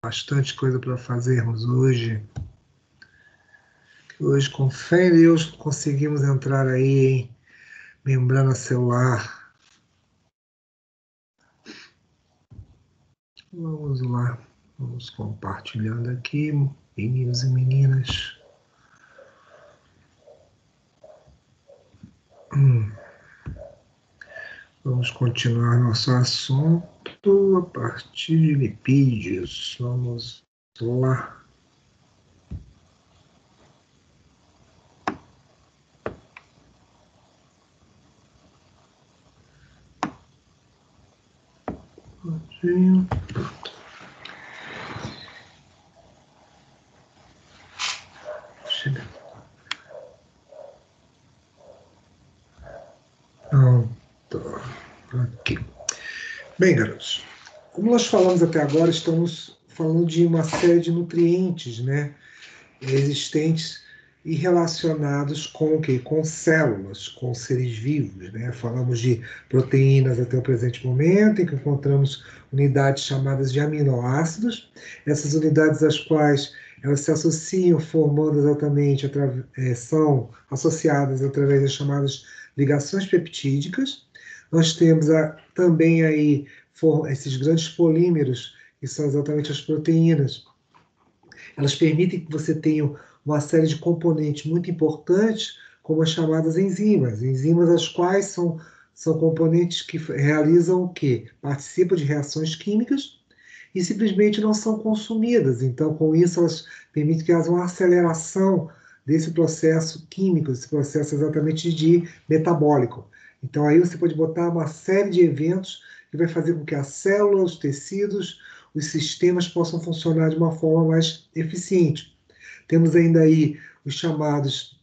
bastante coisa para fazermos hoje. Hoje, com fé em Deus, conseguimos entrar aí em membrana celular. Vamos lá, vamos compartilhando aqui, meninos e meninas. Vamos continuar nosso assunto a partir de lipídios. Vamos lá. Pronto. Aqui. Bem, garotos, como nós falamos até agora, estamos falando de uma série de nutrientes, né, existentes e relacionados com o quê? Com células, com seres vivos, né? Falamos de proteínas até o presente momento, em que encontramos unidades chamadas de aminoácidos, essas unidades às quais elas se associam formando exatamente, são associadas através das chamadas ligações peptídicas. Nós temos também aí esses grandes polímeros, que são exatamente as proteínas. Elas permitem que você tenha uma série de componentes muito importantes, como as chamadas enzimas. Enzimas as quais são componentes que realizam o quê? Participam de reações químicas e simplesmente não são consumidas. Então, com isso, elas permitem que haja uma aceleração desse processo químico, desse processo exatamente de metabólico. Então, aí você pode botar uma série de eventos que vai fazer com que a célula, os tecidos, os sistemas possam funcionar de uma forma mais eficiente. Temos ainda aí os chamados,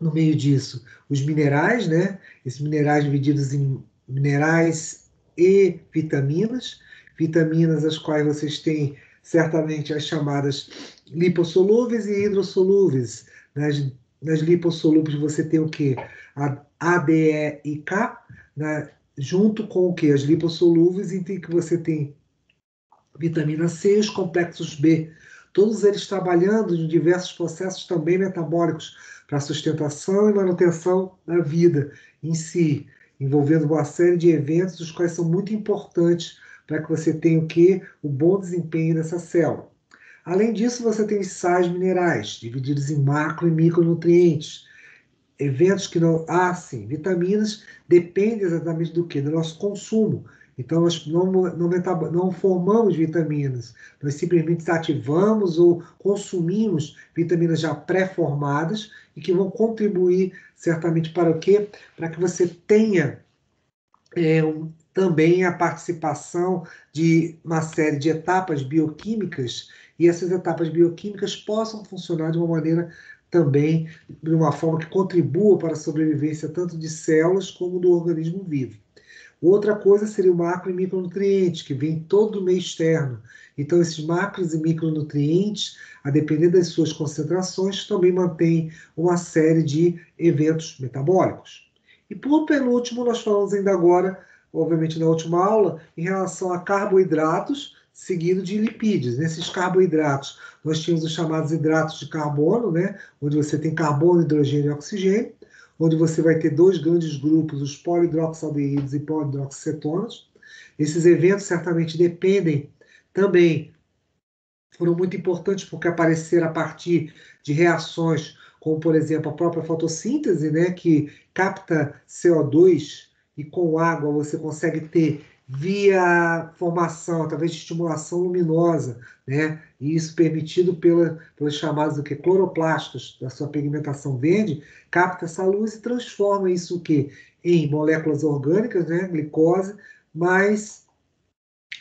no meio disso, os minerais, né? Esses minerais divididos em minerais e vitaminas. Vitaminas as quais vocês têm certamente as chamadas lipossolúveis e hidrossolúveis. Nas lipossolúveis você tem o quê? A, D, E e K, né? Junto com o quê? As lipossolúveis, em que você tem vitamina C e os complexos B, todos eles trabalhando em diversos processos também metabólicos para sustentação e manutenção da vida em si, envolvendo uma série de eventos, os quais são muito importantes para que você tenha o quê? O bom desempenho dessa célula. Além disso, você tem os sais minerais, divididos em macro e micronutrientes. Eventos que não. Sim, vitaminas dependem exatamente do quê? Do nosso consumo. Então, nós não formamos vitaminas, nós simplesmente ativamos ou consumimos vitaminas já pré-formadas e que vão contribuir certamente para o quê? Para que você tenha também a participação de uma série de etapas bioquímicas e essas etapas bioquímicas possam funcionar de uma maneira também, de uma forma que contribua para a sobrevivência tanto de células como do organismo vivo. Outra coisa seria o macro e micronutrientes, que vem todo do meio externo. Então, esses macros e micronutrientes, a depender das suas concentrações, também mantêm uma série de eventos metabólicos. E por penúltimo, nós falamos ainda agora, obviamente na última aula, em relação a carboidratos, seguido de lipídios. Nesses carboidratos, nós tínhamos os chamados hidratos de carbono, né? Onde você tem carbono, hidrogênio e oxigênio, onde você vai ter dois grandes grupos, os polihidroxaldeídos e polihidroxicetonas. Esses eventos certamente dependem também, foram muito importantes porque apareceram a partir de reações como, por exemplo, a própria fotossíntese, né, que capta CO2 e com água você consegue ter via formação, através de estimulação luminosa, né, e isso permitido pelos chamados do que cloroplastos da sua pigmentação verde, capta essa luz e transforma isso o quê? Em moléculas orgânicas, né, glicose, mais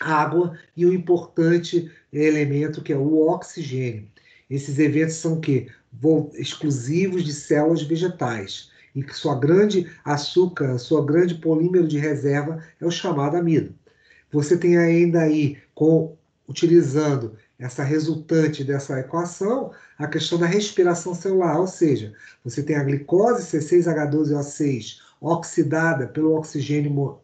água e o importante elemento que é o oxigênio. Esses eventos são o quê? Exclusivos de células vegetais e que sua grande açúcar, sua grande polímero de reserva é o chamado amido. Você tem ainda aí, utilizando essa resultante dessa equação, a questão da respiração celular, ou seja, você tem a glicose C6H12O6 oxidada pelo oxigênio,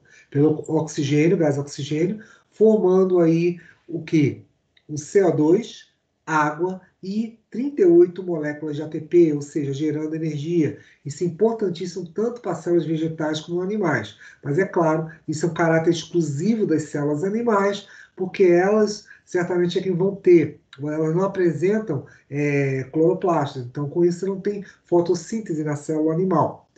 gás oxigênio, formando aí o que? o CO2, água e 38 moléculas de ATP, ou seja, gerando energia. Isso é importantíssimo tanto para células vegetais como animais. Mas é claro, isso é um caráter exclusivo das células animais, porque elas certamente é que vão ter, elas não apresentam cloroplastos, então com isso não tem fotossíntese na célula animal.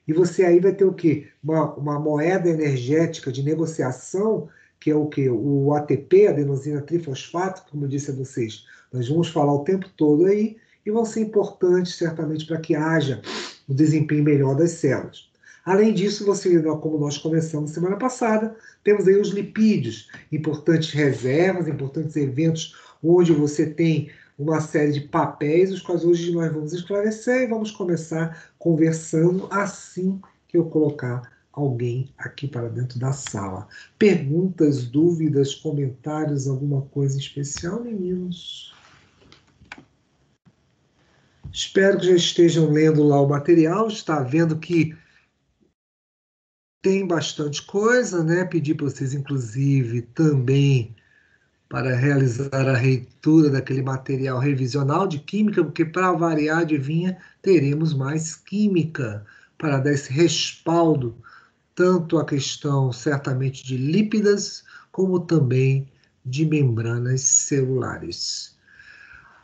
E você aí vai ter o quê? Uma moeda energética de negociação, que é o quê? O ATP, adenosina trifosfato, como eu disse a vocês. Nós vamos falar o tempo todo aí, e vão ser importantes, certamente, para que haja o desempenho melhor das células. Além disso, você, como nós começamos semana passada, temos aí os lipídios, importantes reservas, importantes eventos onde você tem uma série de papéis, os quais hoje nós vamos esclarecer e vamos começar conversando assim que eu colocar alguém aqui para dentro da sala. Perguntas, dúvidas, comentários, alguma coisa especial, meninos? Espero que já estejam lendo lá o material, está vendo que tem bastante coisa, né? Pedi para vocês, inclusive, também para realizar a leitura daquele material revisional de química, porque para variar, adivinha, teremos mais química para dar esse respaldo, tanto a questão certamente de lípidas, como também de membranas celulares.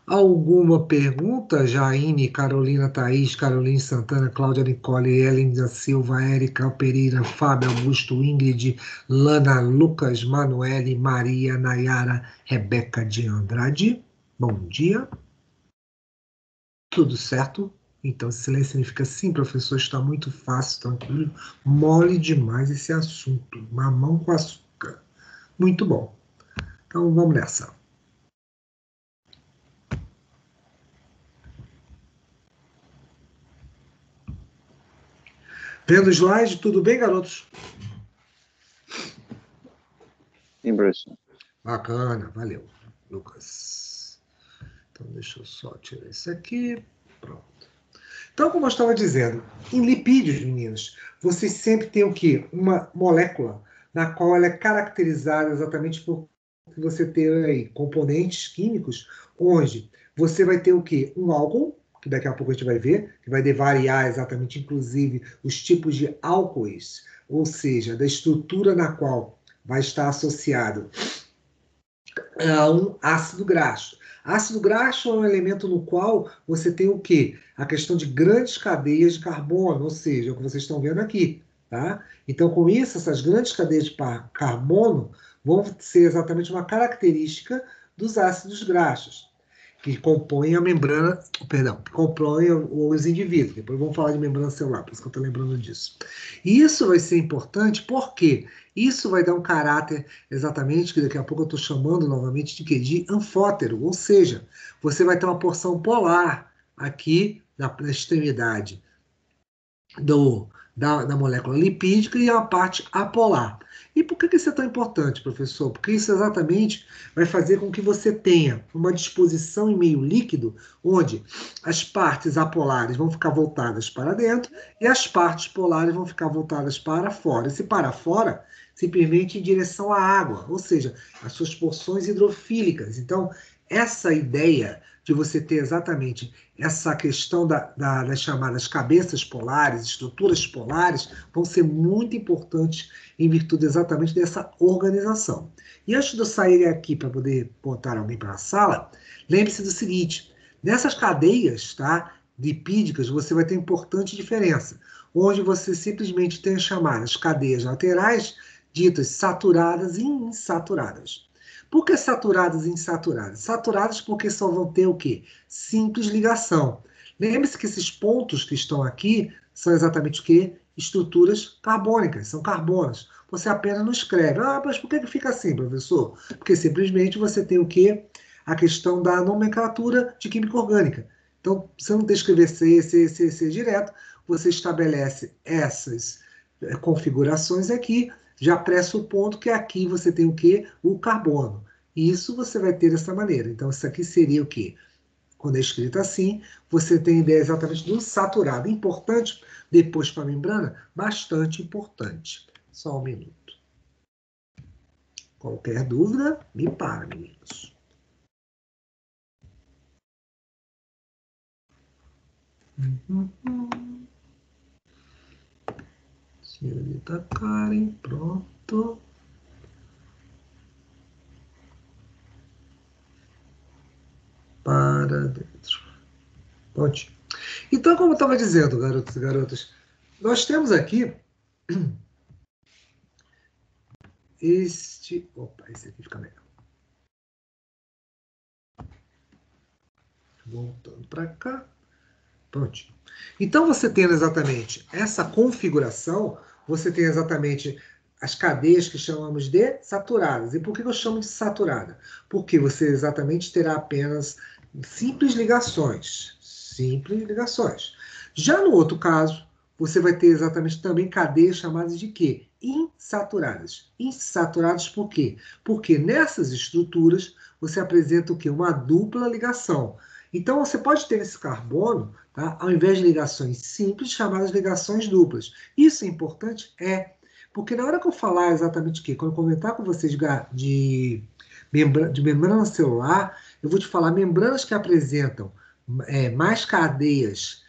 Alguma pergunta? Jaine, Carolina Thaís, Caroline Santana, Cláudia Nicole, Ellen da Silva, Érica Pereira, Fábio Augusto, Ingrid, Lana, Lucas, Manuele, Maria, Nayara, Rebeca de Andrade. Bom dia. Tudo certo? Então, silêncio significa sim, professor, está muito fácil, tranquilo. Mole demais esse assunto. Mamão com açúcar. Muito bom. Então, vamos nessa. Vendo o slide, tudo bem, garotos? Sim, professor. Bacana, valeu, Lucas. Então, deixa eu só tirar isso aqui. Pronto. Então, como eu estava dizendo, em lipídios, meninos, vocês sempre têm o quê? Uma molécula na qual ela é caracterizada exatamente por você ter aí componentes químicos, onde você vai ter o quê? Um álcool, que daqui a pouco a gente vai ver, que vai variar exatamente, inclusive, os tipos de álcoois, ou seja, da estrutura na qual vai estar associado a um ácido graxo. Ácido graxo é um elemento no qual você tem o quê? A questão de grandes cadeias de carbono, ou seja, o que vocês estão vendo aqui. Tá? Então, com isso, essas grandes cadeias de carbono vão ser exatamente uma característica dos ácidos graxos, que compõem a membrana, perdão, que compõem os indivíduos. Depois vamos falar de membrana celular, por isso que eu estou lembrando disso. E isso vai ser importante porque isso vai dar um caráter exatamente, que daqui a pouco eu estou chamando novamente de quê? De anfótero, ou seja, você vai ter uma porção polar aqui na extremidade da molécula lipídica e a parte apolar. E por que isso é tão importante, professor? Porque isso exatamente vai fazer com que você tenha uma disposição em meio líquido, onde as partes apolares vão ficar voltadas para dentro e as partes polares vão ficar voltadas para fora. E se para fora, simplesmente em direção à água, ou seja, as suas porções hidrofílicas. Então, essa ideia de você ter exatamente essa questão das chamadas cabeças polares, estruturas polares, vão ser muito importantes em virtude exatamente dessa organização. E antes de eu sair aqui para poder botar alguém para a sala, lembre-se do seguinte, nessas cadeias, tá, lipídicas, você vai ter importante diferença, onde você simplesmente tem as chamadas cadeias laterais, ditas saturadas e insaturadas. Por que saturadas e insaturadas? Saturadas porque só vão ter o quê? Simples ligação. Lembre-se que esses pontos que estão aqui são exatamente o quê? Estruturas carbônicas, são carbonos. Você apenas não escreve. Ah, mas por que fica assim, professor? Porque simplesmente você tem o quê? A questão da nomenclatura de química orgânica. Então, você não tem que escrever C direto, você estabelece essas configurações aqui, já pressupondo que aqui você tem o quê? O carbono. E isso você vai ter dessa maneira. Então, isso aqui seria o quê? Quando é escrito assim, você tem ideia exatamente do saturado. Importante, depois para a membrana, bastante importante. Só um minuto. Qualquer dúvida, me para, meninos. Senhorita Karen, pronto. Para dentro. Pronto. Então, como eu estava dizendo, garotos e garotas, nós temos aqui este... Opa, esse aqui fica melhor. Voltando para cá. Pronto. Então, você tendo exatamente essa configuração, você tem exatamente as cadeias que chamamos de saturadas. E por que eu chamo de saturada? Porque você exatamente terá apenas simples ligações. Simples ligações. Já no outro caso, você vai ter exatamente também cadeias chamadas de quê? Insaturadas. Insaturadas por quê? Porque nessas estruturas você apresenta o quê? Uma dupla ligação. Então, você pode ter esse carbono, tá? Ao invés de ligações simples, chamadas ligações duplas. Isso é importante? É. Porque na hora que eu falar exatamente o quê? Quando eu comentar com vocês de membrana celular, eu vou te falar membranas que apresentam mais cadeias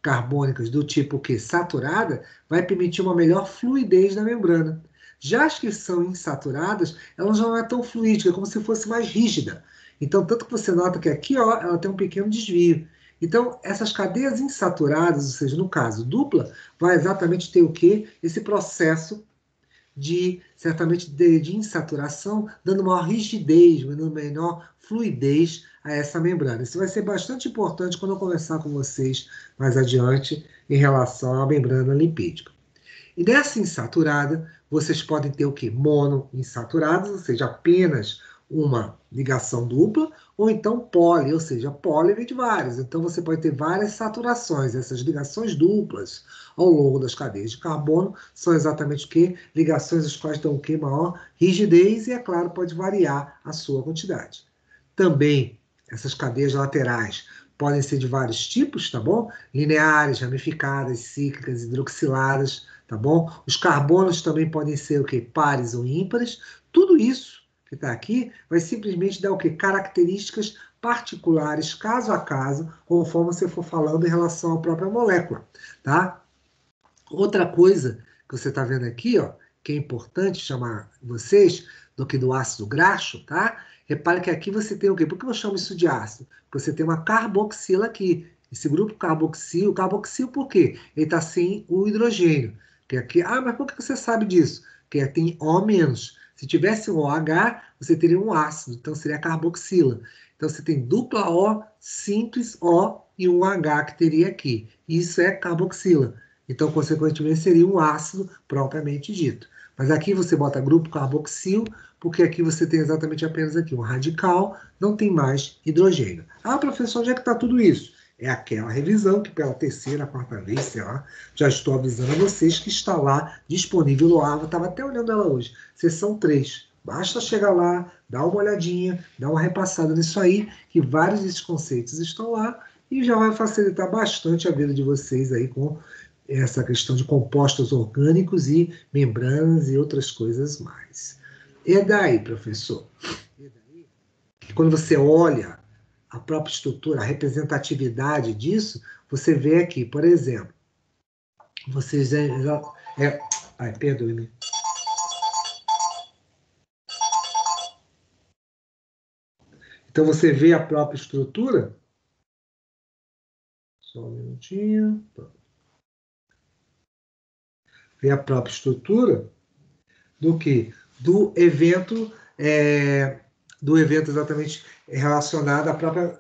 carbônicas do tipo que saturada, vai permitir uma melhor fluidez da membrana. Já as que são insaturadas, ela já não é tão fluídica, é como se fosse mais rígida. Então, tanto que você nota que aqui, ó, ela tem um pequeno desvio. Então, essas cadeias insaturadas, ou seja, no caso dupla, vai exatamente ter o quê? Esse processo certamente de insaturação, dando maior rigidez, dando menor fluidez a essa membrana. Isso vai ser bastante importante quando eu conversar com vocês mais adiante em relação à membrana lipídica. E nessa insaturada, vocês podem ter o quê? Monoinsaturadas, ou seja, apenas uma ligação dupla, ou então poli, ou seja, poli vem de várias. Então você pode ter várias saturações. Essas ligações duplas ao longo das cadeias de carbono são exatamente o quê? Ligações as quais dão o quê? Maior rigidez e, é claro, pode variar a sua quantidade. Também essas cadeias laterais podem ser de vários tipos, tá bom? Lineares, ramificadas, cíclicas, hidroxiladas, tá bom? Os carbonos também podem ser o quê? Pares ou ímpares. Tudo isso que está aqui vai simplesmente dar o quê? Características particulares, caso a caso, conforme você for falando em relação à própria molécula, tá? Outra coisa que você está vendo aqui, ó, que é importante chamar vocês do que do ácido graxo, tá? Repare que aqui você tem o quê? Por que eu chamo isso de ácido? Porque você tem uma carboxila aqui. Esse grupo carboxil por quê? Ele está sem o hidrogênio. Que aqui, mas por que você sabe disso? Porque tem O-. Se tivesse um OH, você teria um ácido, então seria carboxila. Então você tem dupla O, simples O e um H que teria aqui. Isso é carboxila. Então, consequentemente, seria um ácido propriamente dito. Mas aqui você bota grupo carboxil, porque aqui você tem exatamente apenas aqui um radical, não tem mais hidrogênio. Ah, professor, onde é que está tudo isso? É aquela revisão que pela terceira, quarta vez, sei lá, já estou avisando a vocês que está lá disponível no AVA. Estava até olhando ela hoje. Sessão 3. Basta chegar lá, dar uma olhadinha, dar uma repassada nisso aí, que vários desses conceitos estão lá e já vai facilitar bastante a vida de vocês aí com essa questão de compostos orgânicos e membranas e outras coisas mais. E daí, professor? Que quando você olha a própria estrutura, a representatividade disso, você vê aqui, por exemplo, vocês já ai, perdoe-me. Então você vê a própria estrutura. Só um minutinho. Vê a própria estrutura do que? Do evento exatamente relacionado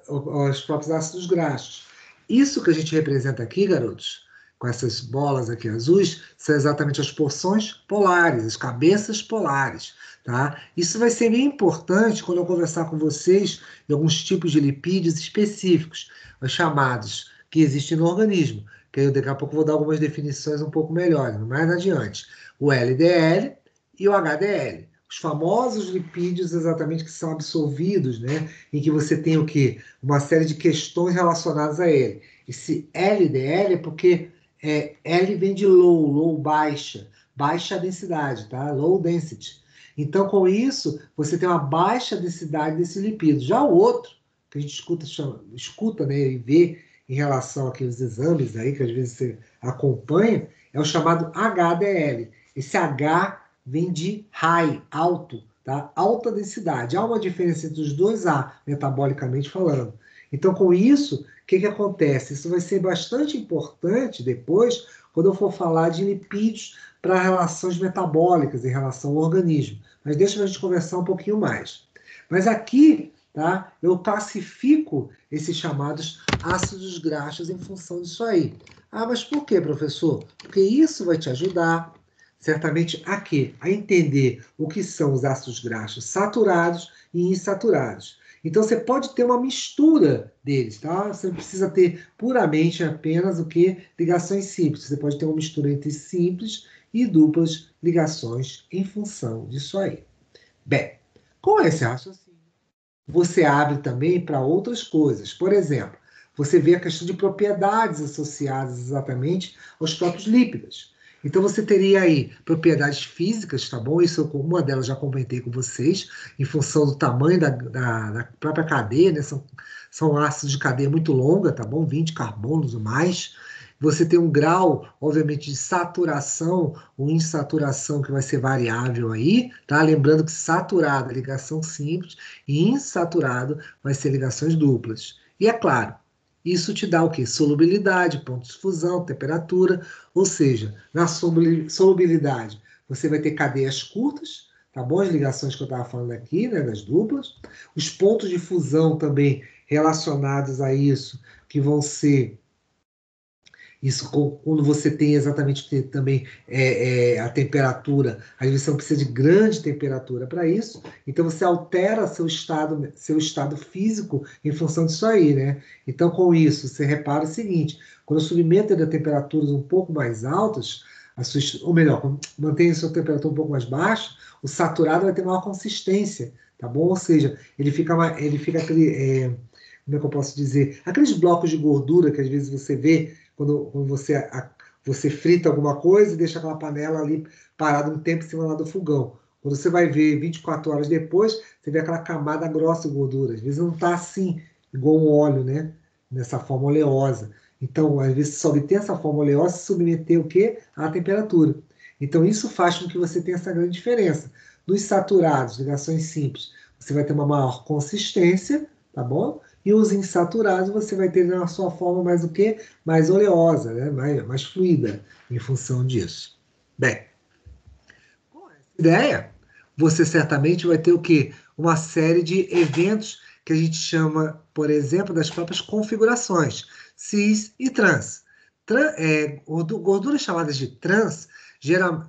aos próprios ácidos graxos. Isso que a gente representa aqui, garotos, com essas bolas aqui azuis, são exatamente as porções polares, as cabeças polares. Tá? Isso vai ser bem importante quando eu conversar com vocês de alguns tipos de lipídios específicos, os chamados, que existem no organismo. Que eu daqui a pouco vou dar algumas definições um pouco melhores, mais adiante. O LDL e o HDL. Os famosos lipídios exatamente que são absorvidos, né? Em que você tem o quê? Uma série de questões relacionadas a ele. Esse LDL é porque L vem de low baixa, baixa densidade, tá? Low density. Então, com isso, você tem uma baixa densidade desse lipídio. Já o outro, que a gente escuta, né, e vê em relação àqueles exames aí que às vezes você acompanha, é o chamado HDL. Esse H vem de high, alto, tá? Alta densidade. Há uma diferença entre os dois A, metabolicamente falando. Então, com isso, o que acontece? Isso vai ser bastante importante depois, quando eu for falar de lipídios para relações metabólicas em relação ao organismo. Mas deixa a gente conversar um pouquinho mais. Mas aqui, tá, eu classifico esses chamados ácidos graxos em função disso aí. Ah, mas por quê, professor? Porque isso vai te ajudar, certamente, a quê? A entender o que são os ácidos graxos saturados e insaturados. Então, você pode ter uma mistura deles, tá? Você não precisa ter puramente apenas o que? Ligações simples. Você pode ter uma mistura entre simples e duplas ligações em função disso aí. Bem, com esse raciocínio, você abre também para outras coisas. Por exemplo, você vê a questão de propriedades associadas exatamente aos próprios lípidos. Então você teria aí propriedades físicas, tá bom? Isso uma delas já comentei com vocês, em função do tamanho da própria cadeia, né? São ácidos de cadeia muito longa, tá bom? 20 carbonos ou mais. Você tem um grau, obviamente, de saturação ou insaturação que vai ser variável aí, tá? Lembrando que saturado é ligação simples e insaturado vai ser ligações duplas. E é claro, isso te dá o quê? Solubilidade, ponto de fusão, temperatura, ou seja, na solubilidade você vai ter cadeias curtas, tá bom? As ligações que eu estava falando aqui, né, das duplas. Os pontos de fusão também relacionados a isso, que vão ser isso, quando você tem exatamente também a temperatura, às vezes você não precisa de grande temperatura para isso, então você altera seu estado físico em função disso aí, né? Então, com isso, você repara o seguinte: quando eu submeto ele a temperaturas um pouco mais altas, ou melhor, quando mantém a sua temperatura um pouco mais baixa, o saturado vai ter maior consistência, tá bom? Ou seja, ele fica aquele. Como é que eu posso dizer? Aqueles blocos de gordura que às vezes você vê quando você frita alguma coisa e deixa aquela panela ali parada um tempo em cima lá do fogão. Quando você vai ver 24 horas depois, você vê aquela camada grossa de gordura. Às vezes não está assim, igual um óleo, né? Nessa forma oleosa. Então, às vezes, só obtém essa forma oleosa se submeter o quê? À temperatura. Então, isso faz com que você tenha essa grande diferença. Nos saturados, ligações simples, você vai ter uma maior consistência, tá bom? E os insaturados você vai ter na sua forma mais o quê? Mais oleosa, né? mais fluida em função disso. Bem, com essa ideia, você certamente vai ter o quê? Uma série de eventos que a gente chama, por exemplo, das próprias configurações, cis e trans. Gorduras chamadas de trans,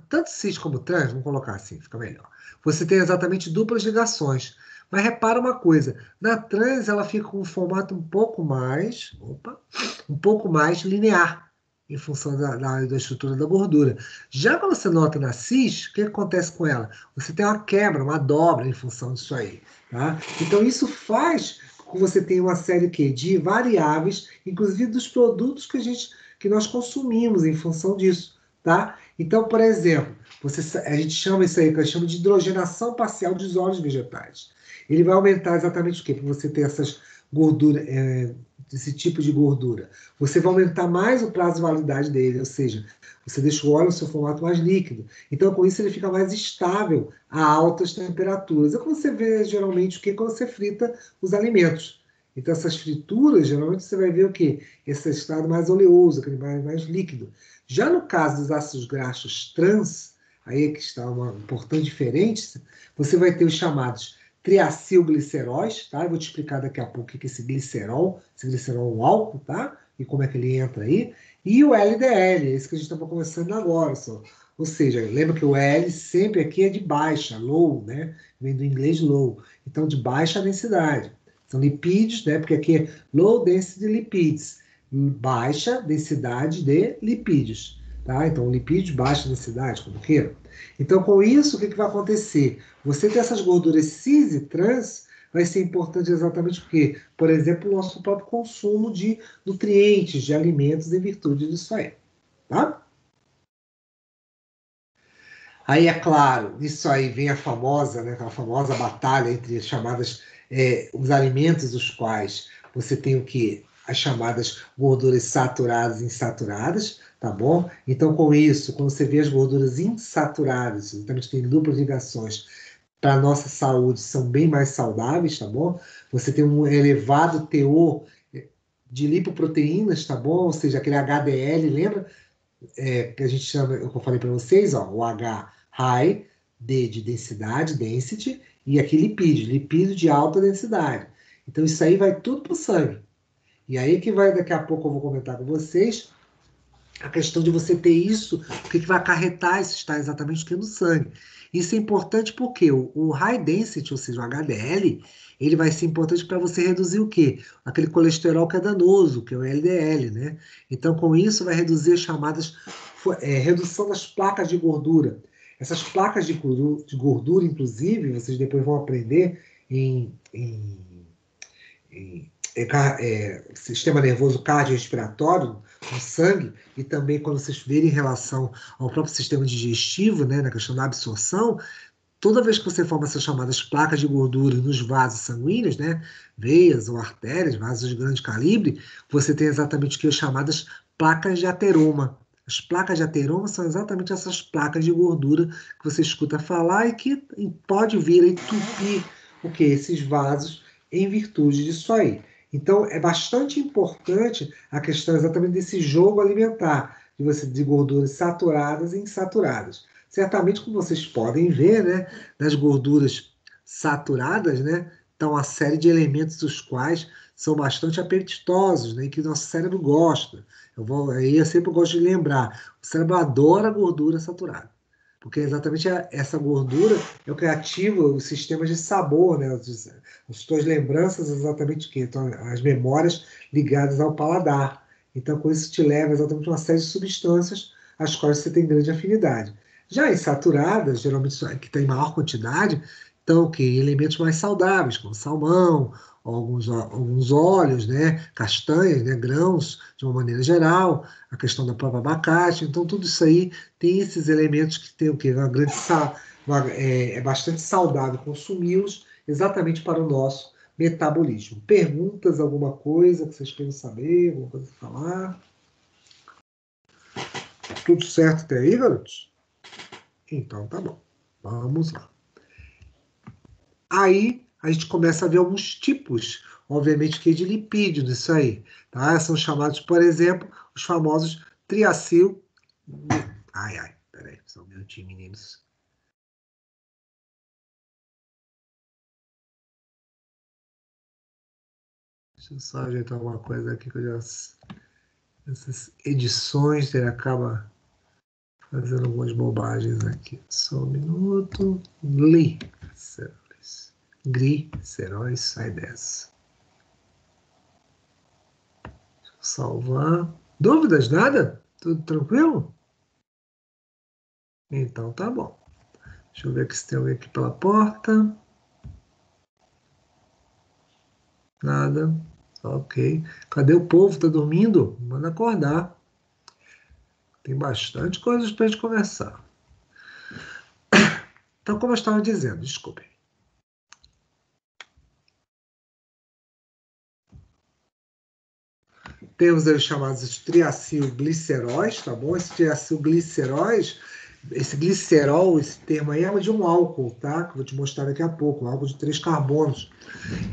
tanto cis como trans, vamos colocar assim, fica melhor. Você tem exatamente duplas ligações. Mas repara uma coisa, na trans ela fica com um formato um pouco mais linear, em função da estrutura da gordura. Já quando você nota na cis, o que acontece com ela? Você tem uma quebra, uma dobra em função disso aí. Tá? Então isso faz com que você tenha uma série de variáveis, inclusive dos produtos que nós consumimos em função disso. Tá? Então, por exemplo, a gente chama isso aí, que eu chamo de hidrogenação parcial dos óleos vegetais. Ele vai aumentar exatamente o quê? Para você ter essas gorduras, esse tipo de gordura. Você vai aumentar mais o prazo de validade dele, ou seja, você deixa o óleo no seu formato mais líquido. Então, com isso, ele fica mais estável a altas temperaturas. É como você vê, geralmente, o que quando você frita os alimentos. Então, essas frituras, geralmente, você vai ver o quê? Esse estado mais oleoso, aquele mais líquido. Já no caso dos ácidos graxos trans, aí é que está uma importante diferença, você vai ter os chamados triacilgliceróis, tá? Eu vou te explicar daqui a pouco o que é esse glicerol é um álcool, tá? E como é que ele entra aí. E o LDL, esse que a gente estava conversando agora, só. Ou seja, lembra que o L sempre aqui é de baixa, low, né? Vem do inglês low. Então, de baixa densidade. São lipídios, né? Porque aqui é low density lipids, baixa densidade de lipídios, tá? Então, lipídios, baixa densidade, como queira. Então, com isso, o que vai acontecer? Você ter essas gorduras cis e trans vai ser importante exatamente porque, por exemplo, o nosso próprio consumo de nutrientes, de alimentos em virtude disso aí. Tá? Aí, é claro, isso aí vem a famosa, né, aquela famosa batalha entre as chamadas, os alimentos os quais você tem o quê? as chamadas gorduras saturadas e insaturadas, tá bom? Então, com isso, quando você vê as gorduras insaturadas, exatamente tem duplas ligações para a nossa saúde, são bem mais saudáveis, tá bom? Você tem um elevado teor de lipoproteínas, tá bom? Ou seja, aquele HDL, lembra? Que a gente chama, eu falei para vocês, ó, o H high, D de densidade, density, e aqui lipídio de alta densidade. Então isso aí vai tudo para o sangue. E aí que vai, daqui a pouco eu vou comentar com vocês, a questão de você ter isso, o que vai acarretar isso está exatamente aqui no sangue. Isso é importante porque o high density, ou seja, o HDL, ele vai ser importante para você reduzir o quê? Aquele colesterol que é danoso, que é o LDL, né? Então, com isso, vai reduzir as chamadas redução das placas de gordura. Essas placas de gordura, inclusive, vocês depois vão aprender em sistema nervoso cardiorrespiratório, no sangue, e também quando vocês verem em relação ao próprio sistema digestivo, né, na questão da absorção, toda vez que você forma essas chamadas placas de gordura nos vasos sanguíneos, né, veias ou artérias, vasos de grande calibre, você tem exatamente o que as chamadas placas de ateroma. As placas de ateroma são exatamente essas placas de gordura que você escuta falar e que pode vir a entupir o que? Esses vasos em virtude disso aí. Então, é bastante importante a questão exatamente desse jogo alimentar, de gorduras saturadas e insaturadas. Certamente, como vocês podem ver, né, nas gorduras saturadas, né, estão uma série de elementos dos quais são bastante apetitosos, né, e que o nosso cérebro gosta. Eu sempre gosto de lembrar, o cérebro adora gordura saturada, porque exatamente essa gordura é o que ativa os sistemas de sabor, né, as suas lembranças exatamente o quê? Então, as memórias ligadas ao paladar. Então, com isso te leva exatamente a uma série de substâncias às quais você tem grande afinidade. Já insaturadas, geralmente que tem maior quantidade, então que elementos mais saudáveis, como salmão, alguns óleos, né, castanhas, né, grãos, de uma maneira geral, a questão da própria abacate. Então tudo isso aí tem esses elementos que tem o quê? É bastante saudável consumi-los exatamente para o nosso metabolismo. Perguntas, alguma coisa que vocês queiram saber, alguma coisa para falar? Tudo certo até aí, garotos? Então tá bom. Vamos lá. Aí a gente começa a ver alguns tipos, obviamente, que é de lipídio nisso aí. Tá? São chamados, por exemplo, os famosos triacil. Ai, peraí, só um minutinho, meninos. Deixa eu só ajeitar uma coisa aqui que eu já. Essas edições ele acaba fazendo algumas bobagens aqui. Só um minuto. Gliceróis, sai dessa. Salvar. Dúvidas? Nada? Tudo tranquilo? Então tá bom. Deixa eu ver aqui se tem alguém aqui pela porta. Nada. Ok. Cadê o povo? Tá dormindo? Manda acordar. Tem bastante coisas pra gente conversar. Então, como eu estava dizendo, desculpem. Temos aí os chamados triacilgliceróis, tá bom? Esse triacilgliceróis, esse glicerol, esse termo aí é de um álcool, tá? Que eu vou te mostrar daqui a pouco, um álcool de 3 carbonos.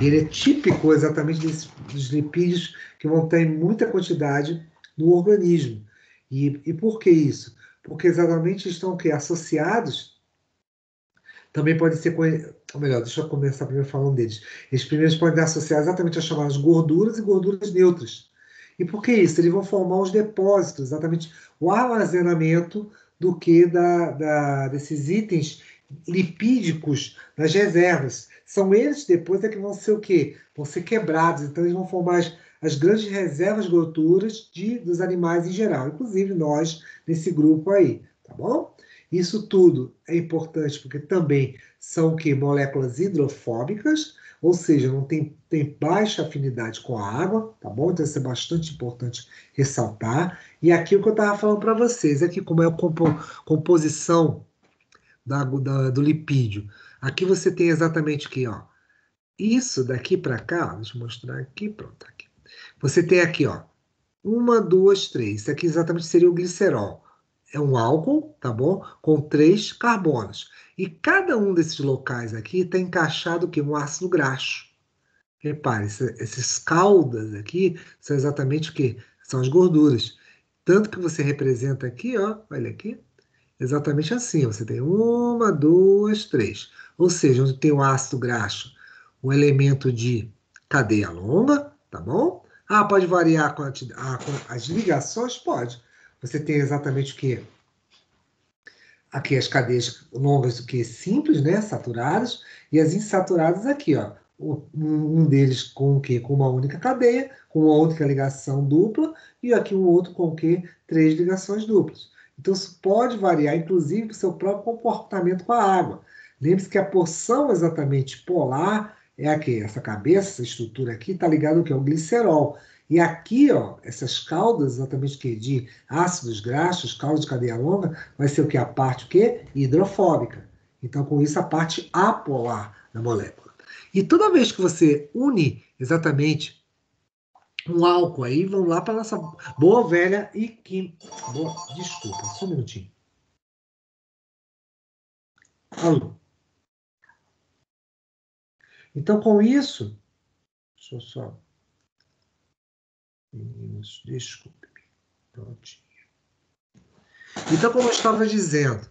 Ele é típico exatamente dos lipídios que vão ter em muita quantidade no organismo. E por que isso? Porque exatamente estão o quê? Associados, também podem ser, ou melhor, deixa eu começar primeiro falando deles. Esses primeiros podem estar associados exatamente às chamadas gorduras e gorduras neutras. E por que isso? Eles vão formar os depósitos, exatamente o armazenamento do que desses itens lipídicos das reservas. São eles depois que vão ser o quê? Vão ser quebrados. Então eles vão formar as grandes reservas de gorduras dos animais em geral, inclusive nós nesse grupo aí, tá bom? Isso tudo é importante porque também são que moléculas hidrofóbicas, ou seja, não tem baixa afinidade com a água, tá bom? Então isso é bastante importante ressaltar. E aqui o que eu estava falando para vocês, aqui como é a composição do lipídio. Aqui você tem exatamente aqui, ó. Isso daqui para cá, deixa eu mostrar aqui, pronto, aqui. Você tem aqui, ó, 1, 2, 3. Isso aqui exatamente seria o glicerol. É um álcool, tá bom? Com 3 carbonos. E cada um desses locais aqui está encaixado o quê? Um ácido graxo. Repare, esses caudas aqui são exatamente o quê? São as gorduras. Tanto que você representa aqui, ó, olha aqui, exatamente assim. Você tem 1, 2, 3. Ou seja, onde tem o ácido graxo, um elemento de cadeia longa, tá bom? Ah, pode variar as ligações? Pode. Você tem exatamente o quê? Aqui as cadeias longas do que simples, né, saturadas, e as insaturadas aqui, ó. Um deles com o quê? Com uma única cadeia, com uma única ligação dupla, e aqui um outro com o quê? 3 ligações duplas. Então isso pode variar, inclusive, do seu próprio comportamento com a água. Lembre-se que a porção exatamente polar é aqui, essa cabeça, essa estrutura aqui, está ligada ao quê? Ao glicerol. E aqui, ó, essas caudas, exatamente que de ácidos graxos, caudas de cadeia longa, vai ser o que? A parte o quê? Hidrofóbica. Então, com isso, a parte apolar da molécula. E toda vez que você une exatamente um álcool aí, vamos lá para a nossa boa velha e química. Desculpa, só um minutinho. Alô. Então, com isso, deixa eu só. Meninos, desculpe-me. Prontinho. Então, como eu estava dizendo,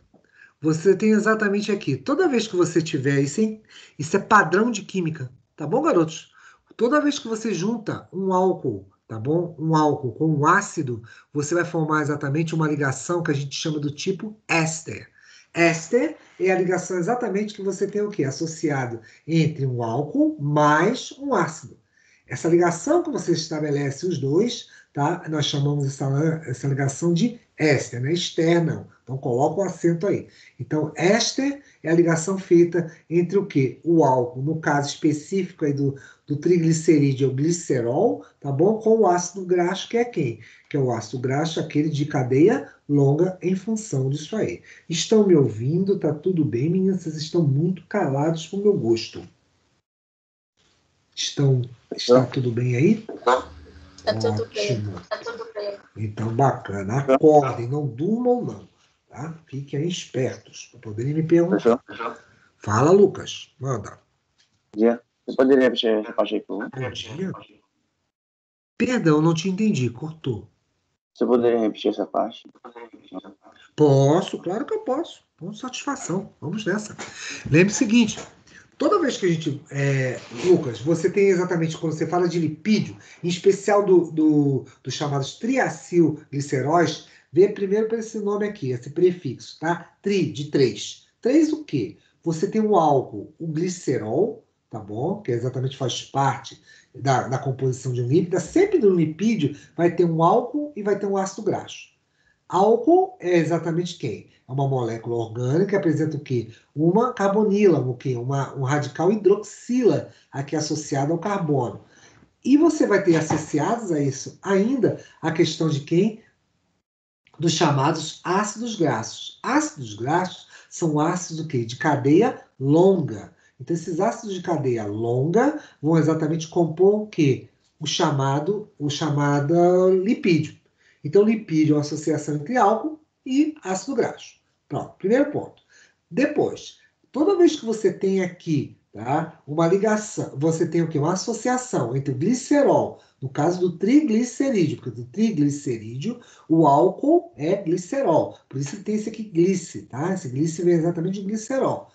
você tem exatamente aqui. Toda vez que você tiver isso é padrão de química, tá bom, garotos? Toda vez que você junta um álcool, tá bom? Um álcool com um ácido, você vai formar exatamente uma ligação que a gente chama do tipo éster. Éster é a ligação exatamente que você tem o quê? Associado entre um álcool mais um ácido. Essa ligação que você estabelece os dois, tá? Nós chamamos essa ligação de éster, né? Externa. Então coloca o acento aí. Então, éster é a ligação feita entre o quê? O álcool, no caso específico aí do triglicerídeo, o glicerol, tá bom? Com o ácido graxo, que é quem? Que é o ácido graxo, aquele de cadeia longa em função disso aí. Estão me ouvindo? Tá tudo bem, meninas? Vocês estão muito calados pro meu gosto. Está tudo bem aí? Tá tudo Ótimo. bem. Tá tudo bem. Então, bacana. Acordem, não durmam não. Tá? Fiquem aí espertos para poderem me perguntar. Fala, Lucas. Manda. Dia. Você poderia repetir essa parte aí, por favor? Bom dia. Perdão, não te entendi. Cortou. Você poderia repetir essa parte? Posso, claro que eu posso. Com satisfação. Vamos nessa. Lembre o seguinte. Toda vez que a gente... Lucas, você tem exatamente, quando você fala de lipídio, em especial dos chamados triacilgliceróis, vê primeiro para esse nome aqui, esse prefixo, tá? Tri, de 3. 3 o quê? Você tem um álcool, o glicerol, tá bom? Que exatamente faz parte da composição de um lípido. Sempre no lipídio vai ter um álcool e vai ter um ácido graxo. Álcool é exatamente quem? É uma molécula orgânica que apresenta o quê? Uma carbonila, o quê? Um radical hidroxila aqui associado ao carbono. E você vai ter associados a isso ainda a questão de quem? Dos chamados ácidos graxos. Ácidos graxos são ácidos o quê? De cadeia longa. Então, esses ácidos de cadeia longa vão exatamente compor o quê? O chamado lipídio. Então, lipídio é uma associação entre álcool e ácido graxo. Pronto, primeiro ponto. Depois, toda vez que você tem aqui, tá, uma ligação, você tem o quê? Uma associação entre o glicerol, no caso do triglicerídeo, porque do triglicerídeo, o álcool é glicerol. Por isso que tem esse aqui glice, tá? Esse glice vem exatamente de glicerol.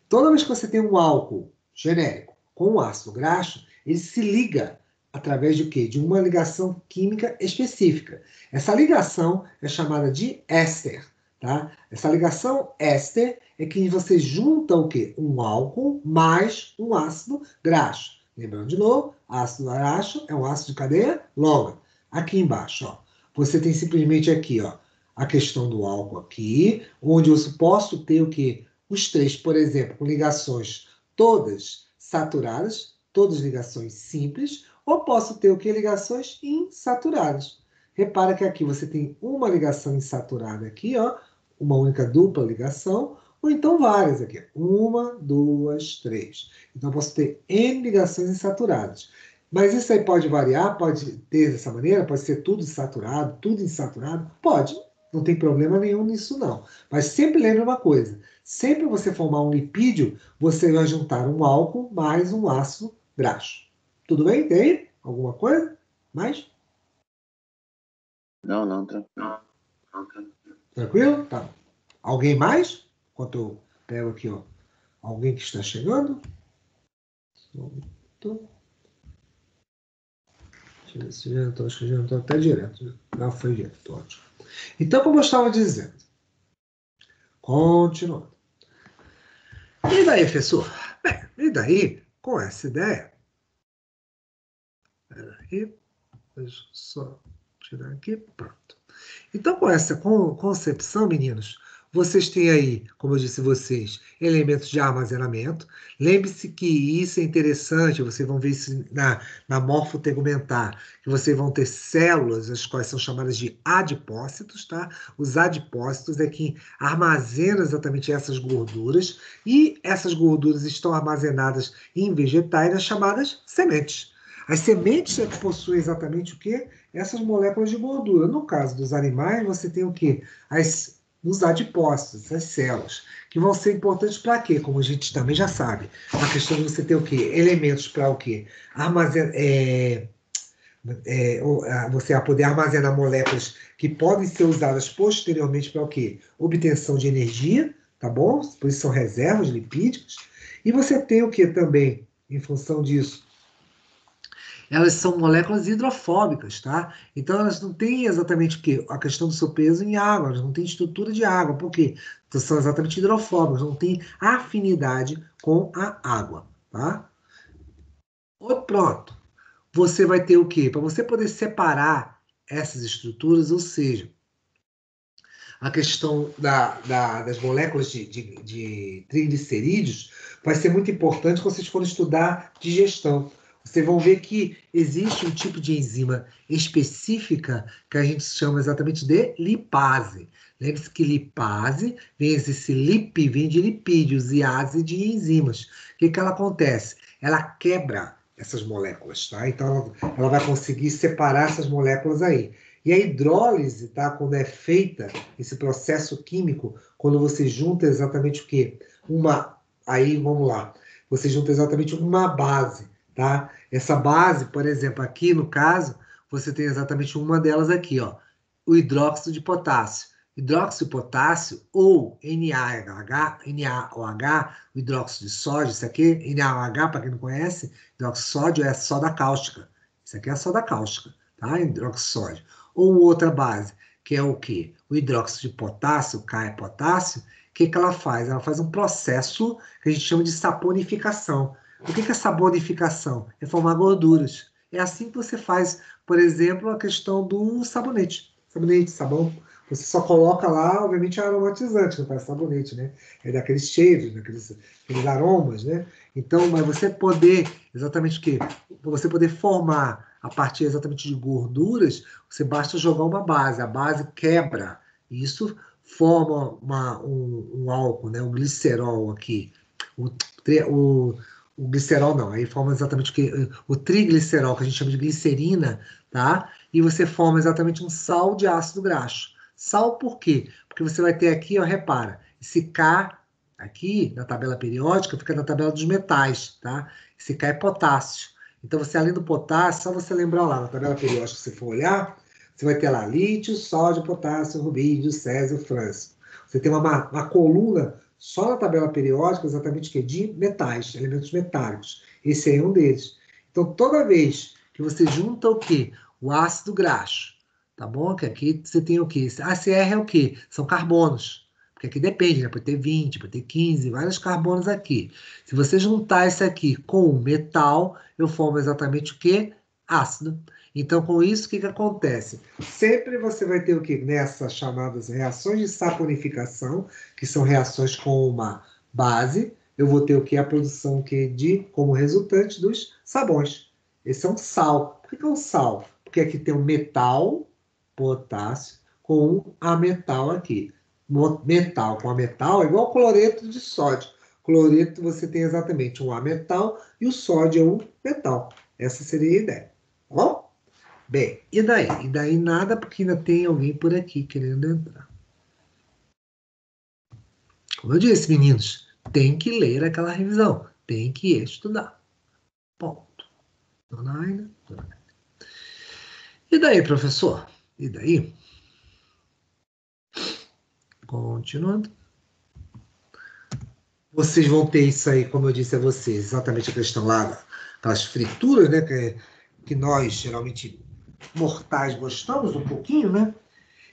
Toda vez que você tem um álcool genérico com um ácido graxo, ele se liga através de quê? De uma ligação química específica. Essa ligação é chamada de éster, tá? Essa ligação éster é que você junta o quê? Um álcool mais um ácido graxo. Lembrando de novo, ácido graxo é um ácido de cadeia longa. Aqui embaixo, ó, você tem simplesmente aqui, ó, a questão do álcool aqui, onde eu posso ter o quê? Os três, por exemplo, com ligações todas saturadas, todas ligações simples, ou posso ter o que? Ligações insaturadas. Repara que aqui você tem uma ligação insaturada aqui, ó, uma única dupla ligação, ou então várias aqui. 1, 2, 3. Então eu posso ter N ligações insaturadas. Mas isso aí pode variar, pode ter dessa maneira, pode ser tudo insaturado, tudo insaturado? Pode, não tem problema nenhum nisso não. Mas sempre lembre uma coisa, sempre você formar um lipídio, você vai juntar um álcool mais um ácido graxo. Tudo bem? Tem aí? Alguma coisa? Mais? Não, tranquilo. Tranquilo? Tá. Alguém mais? Enquanto eu pego aqui, ó. Alguém que está chegando? Deixa eu ver se já estou, acho que já estou até direto. Não foi direto, ótimo. Então, como eu estava dizendo, continuando. E daí, professor? Bem, e daí, com essa ideia, peraí, deixa eu só tirar aqui, pronto. Então, com essa concepção, meninos, vocês têm aí, como eu disse a vocês, elementos de armazenamento. Lembre-se que isso é interessante, vocês vão ver isso na morfotegumentar, que vocês vão ter células, as quais são chamadas de adipócitos, tá? Os adipócitos é que armazenam exatamente essas gorduras, e essas gorduras estão armazenadas em vegetais, as chamadas sementes. As sementes é que possuem exatamente o quê? Essas moléculas de gordura. No caso dos animais, você tem o quê? Os adipócitos, as células, que vão ser importantes para quê? Como a gente também já sabe. A questão de você ter o quê? Elementos para o quê? Você vai poder armazenar moléculas que podem ser usadas posteriormente para o quê? Obtenção de energia, tá bom? Por isso são reservas lipídicas. E você tem o quê também, em função disso? Elas são moléculas hidrofóbicas, tá? Então elas não têm exatamente o quê? A questão do seu peso em água, elas não têm estrutura de água. Por quê? Então, são exatamente hidrofóbicas, não têm afinidade com a água, tá? Pronto. Você vai ter o quê? Para você poder separar essas estruturas, ou seja, a questão das moléculas de triglicerídeos vai ser muito importante quando vocês forem estudar digestão. Vocês vão ver que existe um tipo de enzima específica que a gente chama exatamente de lipase. Lembre-se que lipase vem de lipídios e ase de enzimas. O que ela acontece? Ela quebra essas moléculas, tá? Então ela vai conseguir separar essas moléculas aí. E a hidrólise, tá? Quando é feita esse processo químico, quando você junta exatamente o quê? Aí, vamos lá. Você junta exatamente uma base, tá? Essa base, por exemplo, aqui no caso, você tem exatamente uma delas aqui, ó. O hidróxido de potássio. Hidróxido de potássio, ou NaOH, o hidróxido de sódio, isso aqui, NaOH, para quem não conhece, hidróxido de sódio é soda cáustica. Isso aqui é a soda cáustica, tá? Hidróxido de sódio. Ou outra base, que é o quê? O hidróxido de potássio, K-potássio, o que ela faz? Ela faz um processo que a gente chama de saponificação. O que é sabonificação? É formar gorduras. É assim que você faz, por exemplo, a questão do sabonete. Sabonete, sabão. Você só coloca lá, obviamente, aromatizante, não faz sabonete, né? É daqueles cheiros, daqueles aromas, né? Então, mas você poder, exatamente o quê? Você poder formar a partir exatamente de gorduras, você basta jogar uma base. A base quebra. E isso forma um álcool, né? Um glicerol aqui. O glicerol não, aí forma exatamente o triglicerol, que a gente chama de glicerina, tá? E você forma exatamente um sal de ácido graxo. Sal por quê? Porque você vai ter aqui, ó, repara, esse K aqui na tabela periódica fica na tabela dos metais, tá? Esse K é potássio. Então você, além do potássio, só você lembrar lá na tabela periódica, se você for olhar, você vai ter lá lítio, sódio, potássio, rubídio, césio, frâncio. Você tem uma coluna só na tabela periódica, exatamente que de metais, elementos metálicos. Esse aí é um deles. Então, toda vez que você junta o quê? O ácido graxo, tá bom? Que aqui você tem o quê? ACR é o quê? São carbonos. Porque aqui depende, né? Pode ter 20, pode ter 15, vários carbonos aqui. Se você juntar isso aqui com o metal, eu formo exatamente o quê? Ácido. Então, com isso, o que acontece? Sempre você vai ter o quê? Nessas chamadas reações de saponificação, que são reações com uma base, eu vou ter o quê? A produção o quê? Como resultante dos sabões. Esse é um sal. Por que é um sal? Porque aqui tem um metal, potássio, com um ametal aqui. Metal com ametal é igual cloreto de sódio. Cloreto você tem exatamente um ametal e o sódio é um metal. Essa seria a ideia. Tá bom? Bem, e daí? E daí nada, porque ainda tem alguém por aqui querendo entrar. Como eu disse, meninos, tem que ler aquela revisão. Tem que estudar. Ponto. Dona Aina, Dona Aina. E daí, professor? E daí? Continuando. Vocês vão ter isso aí, como eu disse a vocês, exatamente a questão lá das frituras, né? Que nós, geralmente, mortais, gostamos um pouquinho, né?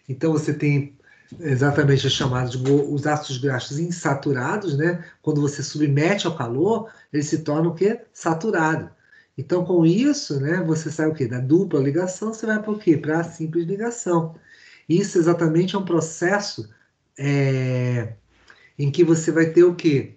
Então, você tem exatamente os chamados os ácidos graxos insaturados, né? Quando você submete ao calor, eles se tornam o quê? Saturado. Então, com isso, né, você sai o quê? Da dupla ligação, você vai para o quê? Para a simples ligação. Isso exatamente é um processo em que você vai ter o quê?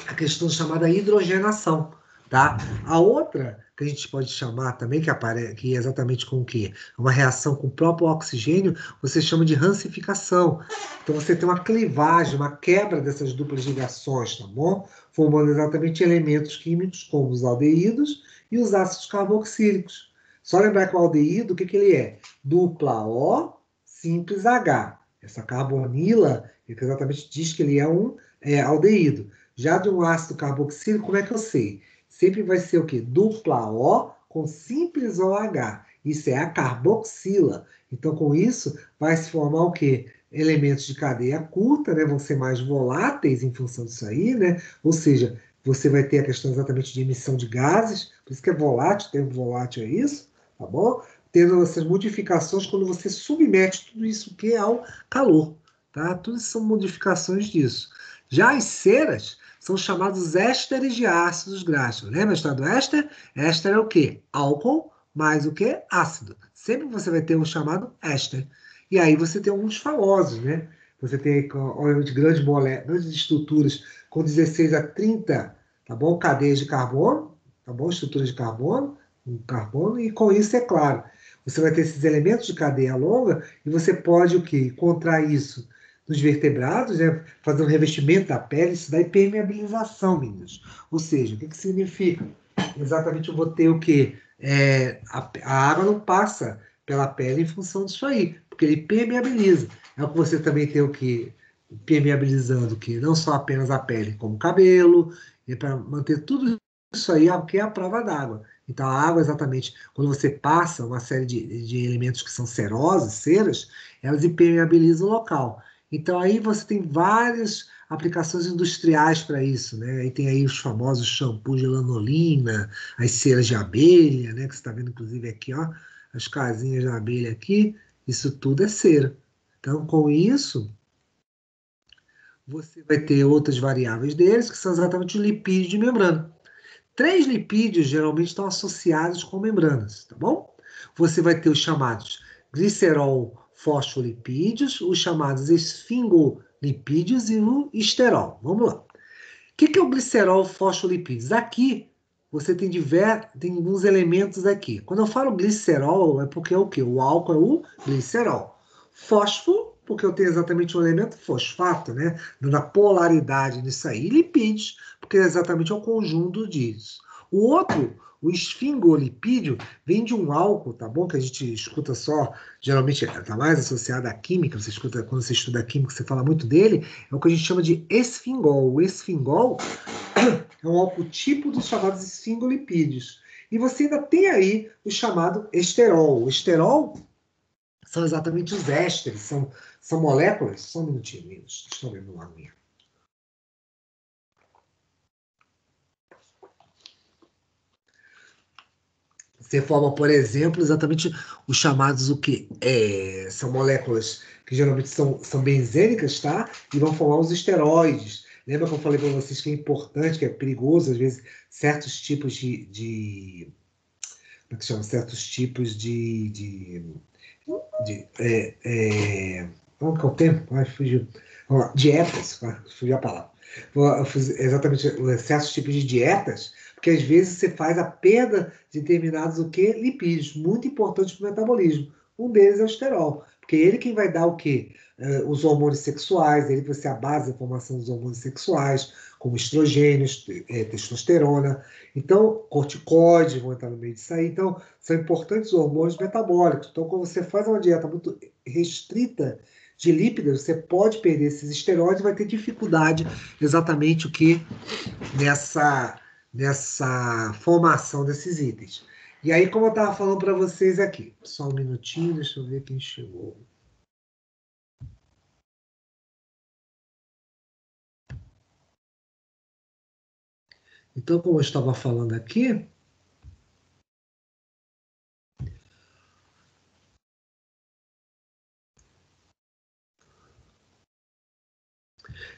A questão chamada hidrogenação, tá? A outra que a gente pode chamar também, que é exatamente com o quê? Uma reação com o próprio oxigênio, você chama de rancificação. Então você tem uma clivagem, uma quebra dessas duplas ligações, tá bom? Formando exatamente elementos químicos como os aldeídos e os ácidos carboxílicos. Só lembrar que o aldeído, o que ele é? Dupla O, simples H. Essa carbonila, que exatamente diz que ele é um aldeído. Já de um ácido carboxílico, como é que eu sei? Sempre vai ser o quê? Dupla O com simples OH. Isso é a carboxila. Então, com isso, vai se formar o quê? Elementos de cadeia curta, né? Vão ser mais voláteis em função disso aí, né? Ou seja, você vai ter a questão exatamente de emissão de gases, por isso que é volátil, o termo volátil é isso, tá bom? Tendo essas modificações quando você submete tudo isso que ao calor, tá? Tudo isso são modificações disso. Já as ceras são chamados ésteres de ácidos graxos. Lembra a história do éster? Éster é o quê? Álcool mais o quê? Ácido. Sempre você vai ter um chamado éster. E aí você tem alguns famosos, né? Você tem, obviamente, grandes estruturas com 16 a 30, tá bom? Cadeias de carbono, tá bom? Estruturas de carbono, e com isso, é claro, você vai ter esses elementos de cadeia longa e você pode o quê? Encontrar isso nos vertebrados, né? Fazer um revestimento da pele, isso dá impermeabilização, meninos. Ou seja, o que significa? Exatamente eu vou ter o quê? A água não passa pela pele em função disso aí, porque ele permeabiliza. É o que você também tem o quê? Permeabilizando que não só apenas a pele, como o cabelo, e para manter tudo isso aí, que é a prova d'água. Então, a água, exatamente, quando você passa uma série de elementos que são cerosas, ceras, elas impermeabilizam o local. Então, aí você tem várias aplicações industriais para isso, né? Aí tem aí os famosos shampoos de lanolina, as ceras de abelha, né? Que você está vendo, inclusive, aqui, ó, as casinhas de abelha aqui. Isso tudo é cera. Então, com isso, você vai ter outras variáveis deles, que são exatamente os lipídios de membrana. 3 lipídios geralmente estão associados com membranas, tá bom? Você vai ter os chamados glicerol fosfolipídios, os chamados esfingolipídios e o esterol. Vamos lá. O que é o glicerol fosfolipídios? Aqui você tem alguns elementos aqui. Quando eu falo glicerol, é porque é o quê? O álcool é o glicerol. Fósforo, porque eu tenho exatamente o elemento fosfato, né? Dando a polaridade nisso aí. E lipídios, porque é exatamente o conjunto disso. O outro, o esfingolipídio, vem de um álcool, tá bom? Que a gente escuta só, geralmente está mais associado à química, você escuta, quando você estuda química, você fala muito dele, é o que a gente chama de esfingol. O esfingol é um álcool tipo dos chamados esfingolipídios. E você ainda tem aí o chamado esterol. O esterol são exatamente os ésteres, são moléculas. Só um minutinho, meninos. Estou vendo uma aguinha. Você forma, por exemplo, exatamente os chamados o quê? São moléculas que geralmente são benzênicas, tá? E vão formar os esteroides. Lembra que eu falei para vocês que é importante, que é perigoso, às vezes, certos tipos como é que chama? Certos tipos como que é o tempo? Ai, fugiu. Dietas, fugiu a palavra. Exatamente, certos tipos de dietas, porque às vezes você faz a perda de determinados o quê? Lipídios, muito importante para o metabolismo. Um deles é o esterol, porque ele quem vai dar o quê? Os hormônios sexuais, ele vai ser a base da formação dos hormônios sexuais, como estrogênios, testosterona. Então, corticoides vão entrar no meio disso aí. Então, são importantes hormônios metabólicos. Então, quando você faz uma dieta muito restrita de lípidos, você pode perder esses esteroides e vai ter dificuldade exatamente o que nessa formação desses itens. E aí, como eu estava falando para vocês aqui, só um minutinho, deixa eu ver quem chegou. Então, como eu estava falando aqui,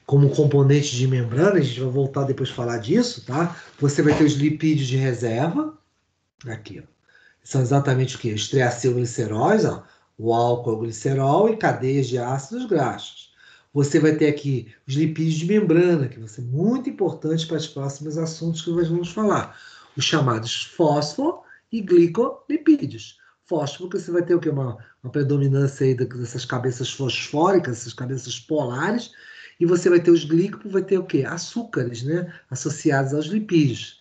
como componente de membrana, a gente vai voltar depois a falar disso, tá? Você vai ter os lipídios de reserva, aqui, ó. São exatamente o quê? Os triacilgliceróis, ó, o álcool, o glicerol e cadeias de ácidos graxos. Você vai ter aqui os lipídios de membrana, que vão ser muito importantes para os próximos assuntos que nós vamos falar. Os chamados fósforo e glicolipídios. Fósforo, que você vai ter o quê? Uma predominância aí dessas cabeças fosfóricas, essas cabeças polares, e você vai ter os glicos, vai ter o quê? Açúcares, né? Associados aos lipídios.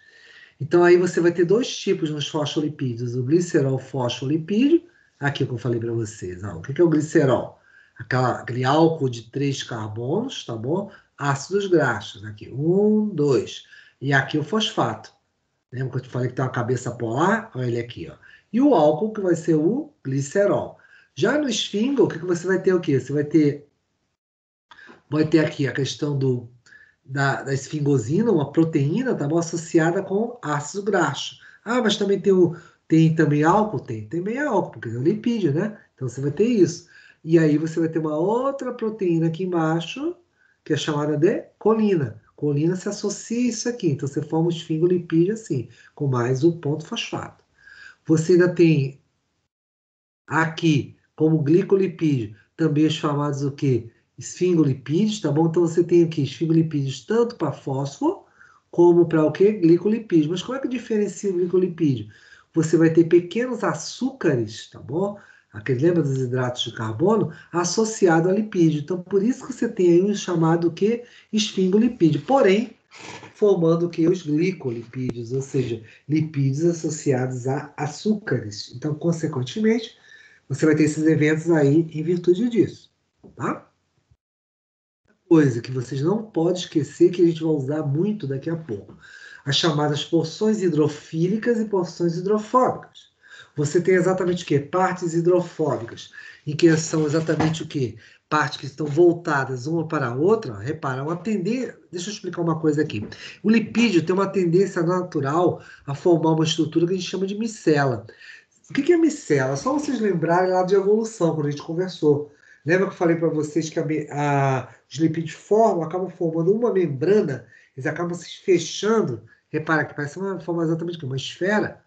Então, aí você vai ter dois tipos nos fosfolipídios, o glicerol fosfolipídio, aqui que eu falei para vocês. Ó, o que é o glicerol? Aquele álcool de 3 carbonos, tá bom? Ácidos graxos, aqui, 1, 2. E aqui o fosfato. Lembra que eu te falei que tem uma cabeça polar? Olha ele aqui, ó. E o álcool, que vai ser o glicerol. Já no esfingo, o que você vai ter o quê? Você vai ter aqui a questão da esfingosina, uma proteína, tá bom? Associada com ácido graxo. Ah, mas também tem também álcool? Tem também álcool, porque é um lipídio, né? Então você vai ter isso. E aí você vai ter uma outra proteína aqui embaixo, que é chamada de colina. Colina se associa a isso aqui. Então você forma o esfingolipídio assim, com mais o ponto fosfato. Você ainda tem aqui, como glicolipídio, também os chamados o quê? Esfingolipídios, tá bom? Então você tem aqui esfingolipídios tanto para fósforo, como para o quê? Glicolipídio. Mas como é que diferencia o glicolipídio? Você vai ter pequenos açúcares, tá bom? Aquele, lembra dos hidratos de carbono? Associado a lipídio. Então, por isso que você tem aí um chamado o quê? Esfingolipídio. Porém, formando o que? Os glicolipídios, ou seja, lipídios associados a açúcares. Então, consequentemente, você vai ter esses eventos aí em virtude disso, tá? Coisa que vocês não podem esquecer que a gente vai usar muito daqui a pouco. As chamadas porções hidrofílicas e porções hidrofóbicas. Você tem exatamente o quê? Partes hidrofóbicas, em que são exatamente o quê? Partes que estão voltadas uma para a outra. Repara, deixa eu explicar uma coisa aqui. O lipídio tem uma tendência natural a formar uma estrutura que a gente chama de micela. O que é micela? Só vocês lembrarem lá de evolução, quando a gente conversou. Lembra que eu falei para vocês que os lipídios acabam formando uma membrana, eles acabam se fechando. Repara que parece uma forma exatamente uma esfera.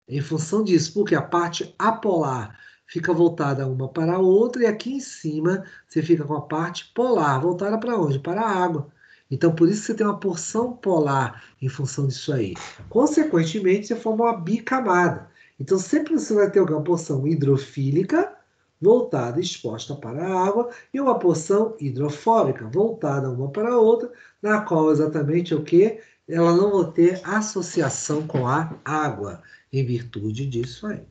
Em função disso, porque a parte apolar fica voltada uma para a outra, e aqui em cima você fica com a parte polar, voltada para onde? Para a água. Então, por isso que você tem uma porção polar em função disso aí. Consequentemente, você forma uma bicamada. Então, sempre você vai ter uma porção hidrofílica, voltada, exposta para a água, e uma porção hidrofóbica, voltada uma para a outra, na qual exatamente o que? Ela não vai ter associação com a água, em virtude disso aí.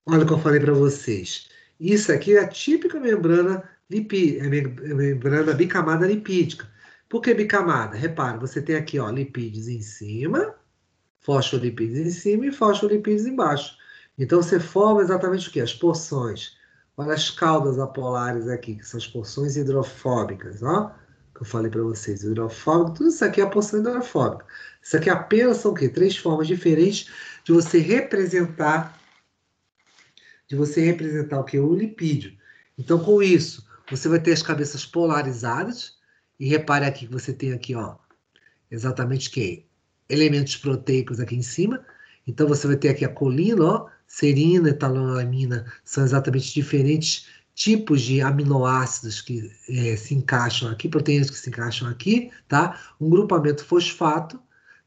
Olha o que eu falei para vocês. Isso aqui é a típica membrana membrana bicamada lipídica. Por que bicamada? Repara, você tem aqui, ó, lipídios em cima, fosfolipídios em cima e fosfolipídios embaixo. Então você forma exatamente o quê? As porções. Olha as caudas apolares aqui, que são as porções hidrofóbicas, ó. Que eu falei para vocês, hidrofóbico, tudo isso aqui é a porção hidrofóbica. Isso aqui apenas são o quê? 3 formas diferentes de você representar o que? O lipídio. Então, com isso, você vai ter as cabeças polarizadas, e repare aqui que você tem aqui, ó, exatamente que elementos proteicos aqui em cima. Então, você vai ter aqui a colina, ó, serina, etanolamina, são exatamente diferentes tipos de aminoácidos que se encaixam aqui, proteínas que se encaixam aqui, tá? Um grupamento fosfato,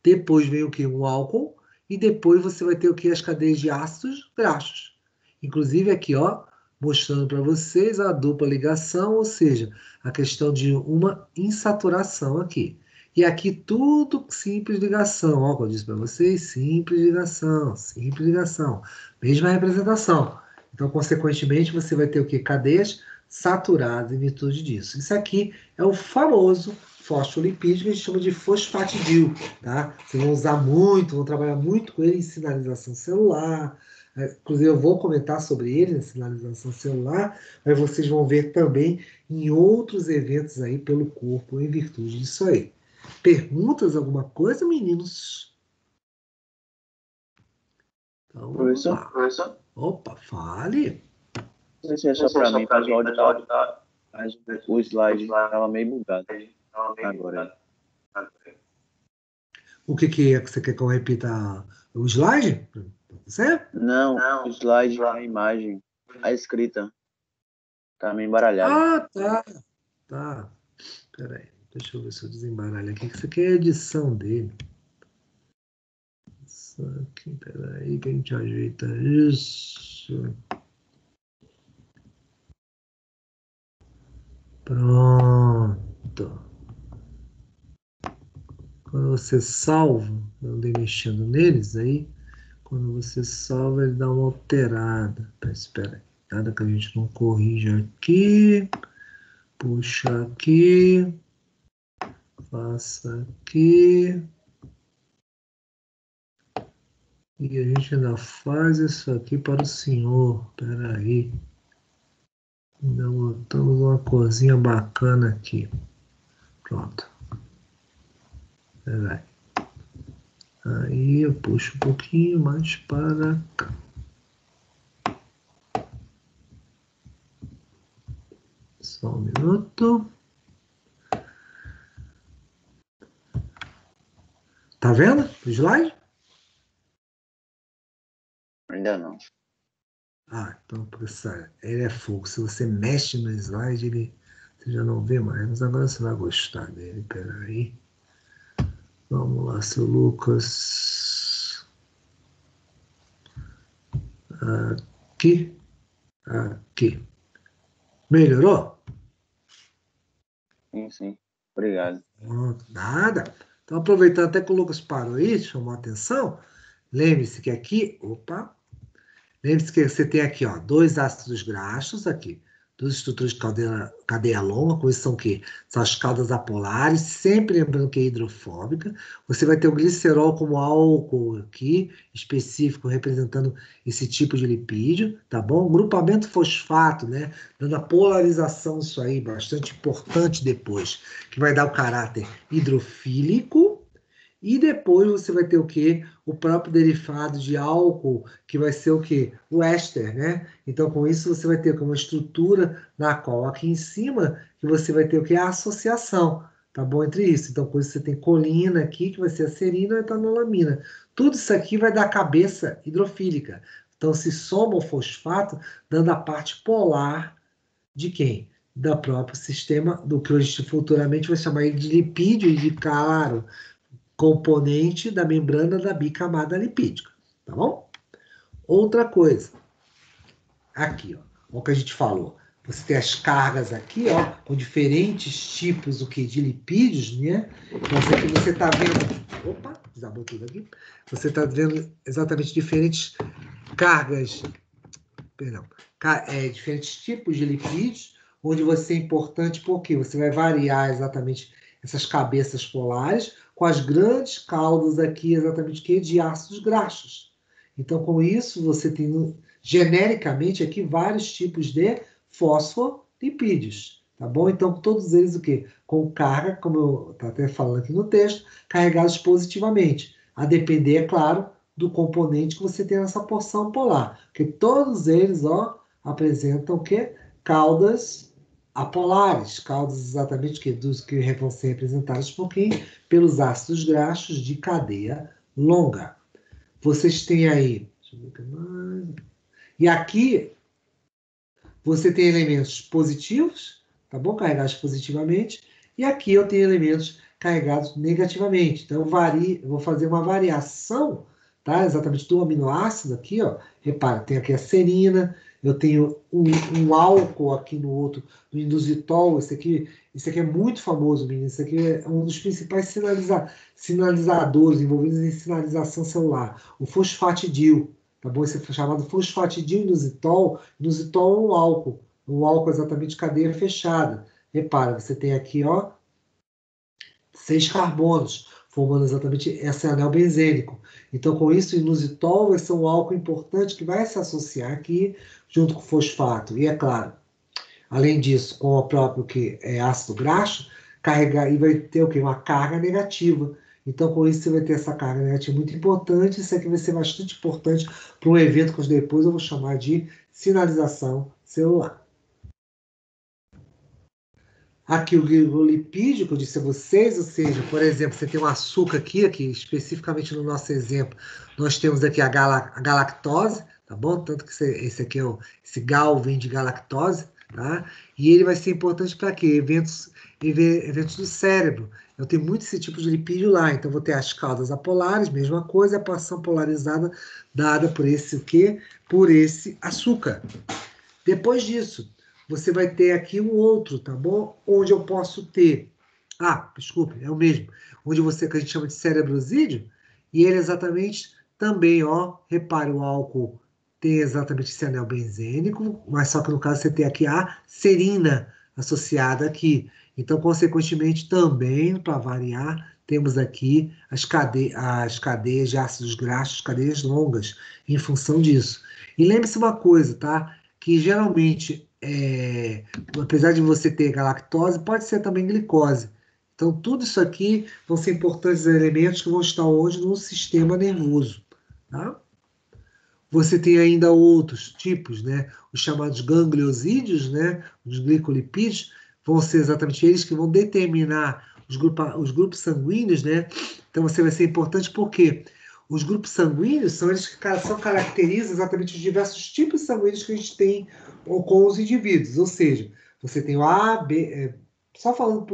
depois vem o que? Um álcool, e depois você vai ter o que? As cadeias de ácidos graxos. Inclusive aqui, ó, mostrando para vocês a dupla ligação, ou seja, a questão de uma insaturação aqui. E aqui tudo simples ligação, ó, como eu disse para vocês, simples ligação, mesma representação. Então, consequentemente, você vai ter o que? Cadeias saturadas em virtude disso. Isso aqui é o famoso fosfolipídio que a gente chama de fosfatidil, tá? Vocês vão usar muito, vão trabalhar muito com ele em sinalização celular. Inclusive, eu vou comentar sobre ele na sinalização celular, mas vocês vão ver também em outros eventos aí pelo corpo em virtude disso aí. Perguntas, alguma coisa, meninos? Então, vamos lá. Professor? Opa, fale. Não sei se é só para mim, mas o áudio tá... Mas o slide estava meio bugado agora. O que é que você quer que eu repita? O slide? Você? Não, o slide, a imagem, a escrita. Tá meio embaralhado. Ah, tá. Tá. Peraí. Deixa eu ver se eu desembaralho aqui. Isso aqui é a edição dele. Isso aqui, peraí, que a gente ajeita isso. Pronto. Quando você salva, eu andei mexendo neles aí. Quando você salva, ele dá uma alterada. Espera aí. Nada que a gente não corrija aqui. Puxa aqui. Passa aqui. E a gente ainda faz isso aqui para o senhor. Espera aí. Ainda botamos uma corzinha bacana aqui. Pronto. Espera aí. Aí eu puxo um pouquinho mais para cá. Só um minuto. Tá vendo o slide? Ainda não. Ah, então, professor, ele é fogo. Se você mexe no slide, você já não vê mais. Mas agora você vai gostar dele. Peraí. Vamos lá, seu Lucas. Aqui. Aqui. Melhorou? Sim. Obrigado. Nada. Então, aproveitando até que o Lucas parou aí, chamou a atenção, lembre-se que aqui, lembre-se que você tem aqui, ó, dois ácidos graxos aqui, duas estruturas de cadeia longa, com isso são o quê? São as caudas apolares, sempre lembrando que é hidrofóbica. Você vai ter o glicerol como álcool aqui, específico, representando esse tipo de lipídio, tá bom? Grupamento fosfato, né? Dando a polarização disso aí, bastante importante depois, que vai dar o caráter hidrofílico. E depois você vai ter o quê? O próprio derivado de álcool, que vai ser o quê? O éster, né? Então, com isso, você vai ter uma estrutura na qual aqui em cima, que você vai ter o quê? A associação, tá bom? Entre isso. Então, com isso, você tem colina aqui, que vai ser a serina e a etanolamina. Tudo isso aqui vai dar cabeça hidrofílica. Então, se soma o fosfato, dando a parte polar de quem? Do próprio sistema, do que hoje futuramente vai chamar de lipídio e de claro, componente da membrana da bicamada lipídica, tá bom? Outra coisa, aqui, ó, o que a gente falou, você tem as cargas aqui, ó, com diferentes tipos de lipídios, né? Então, aqui você está vendo, opa, desabou tudo aqui, você está vendo exatamente diferentes cargas, perdão, diferentes tipos de lipídios, onde você é importante porque você vai variar exatamente essas cabeças polares com as grandes caudas aqui exatamente que de ácidos graxos. Então, com isso, você tem genericamente aqui vários tipos de fosfolipídios, tá bom? Então, todos eles o quê? Com carga, como eu estou até falando aqui no texto, carregados positivamente, a depender, é claro, do componente que você tem nessa porção polar, porque todos eles, ó, apresentam o quê? Caudas apolares, caudas exatamente dos que vão ser representadas por quem? Pelos ácidos graxos de cadeia longa. Vocês têm aí, deixa eu ver o que mais. E aqui você tem elementos positivos, tá bom? Carregados positivamente, e aqui eu tenho elementos carregados negativamente. Então eu vou fazer uma variação, tá? Exatamente do aminoácido aqui, ó. Repara, tem aqui a serina, eu tenho um álcool aqui no outro, no inositol. Esse aqui é muito famoso, menino. Esse aqui é um dos principais sinalizadores envolvidos em sinalização celular, o fosfatidil, tá bom? Esse é chamado fosfatidil inositol. Inositol é um álcool exatamente de cadeia fechada. Repara, você tem aqui, ó, 6 carbonos, formando exatamente esse anel benzênico. Então, com isso, o inositol vai ser um álcool importante que vai se associar aqui junto com o fosfato. E é claro, além disso, com o próprio que é ácido graxo, carregar, e vai ter o quê? Uma carga negativa. Então, com isso, você vai ter essa carga negativa muito importante. Isso aqui vai ser bastante importante para um evento que depois eu vou chamar de sinalização celular. Aqui o glicolipídio, que eu disse a vocês, ou seja, por exemplo, você tem um açúcar aqui especificamente no nosso exemplo, nós temos aqui a galactose, tá bom? Tanto que esse aqui esse gal vem de galactose, tá? E ele vai ser importante para quê? Eventos do cérebro. Eu tenho muito esse tipo de lipídio lá, então vou ter as caudas apolares, mesma coisa, a porção polarizada dada por esse o quê? Por esse açúcar. Depois disso, você vai ter aqui um outro, tá bom? Onde eu posso ter... desculpe, é o mesmo. Onde que a gente chama de cerebrosídeo, e ele exatamente também, ó, repare, o álcool tem exatamente esse anel benzênico, mas só que no caso você tem aqui a serina associada aqui. Então, consequentemente, também, para variar, temos aqui as cadeias de ácidos graxos, cadeias longas, em função disso. E lembre-se uma coisa, tá? Que geralmente, apesar de você ter galactose, pode ser também glicose. Então, tudo isso aqui vão ser importantes elementos que vão estar hoje no sistema nervoso. Tá? Você tem ainda outros tipos, né? Os chamados gangliosídeos, né? Os glicolipídios, vão ser exatamente eles que vão determinar os grupos sanguíneos, né? Então, você vai ser importante porque os grupos sanguíneos são eles que caracterizam exatamente os diversos tipos sanguíneos que a gente tem com os indivíduos. Ou seja, você tem o A, B, só falando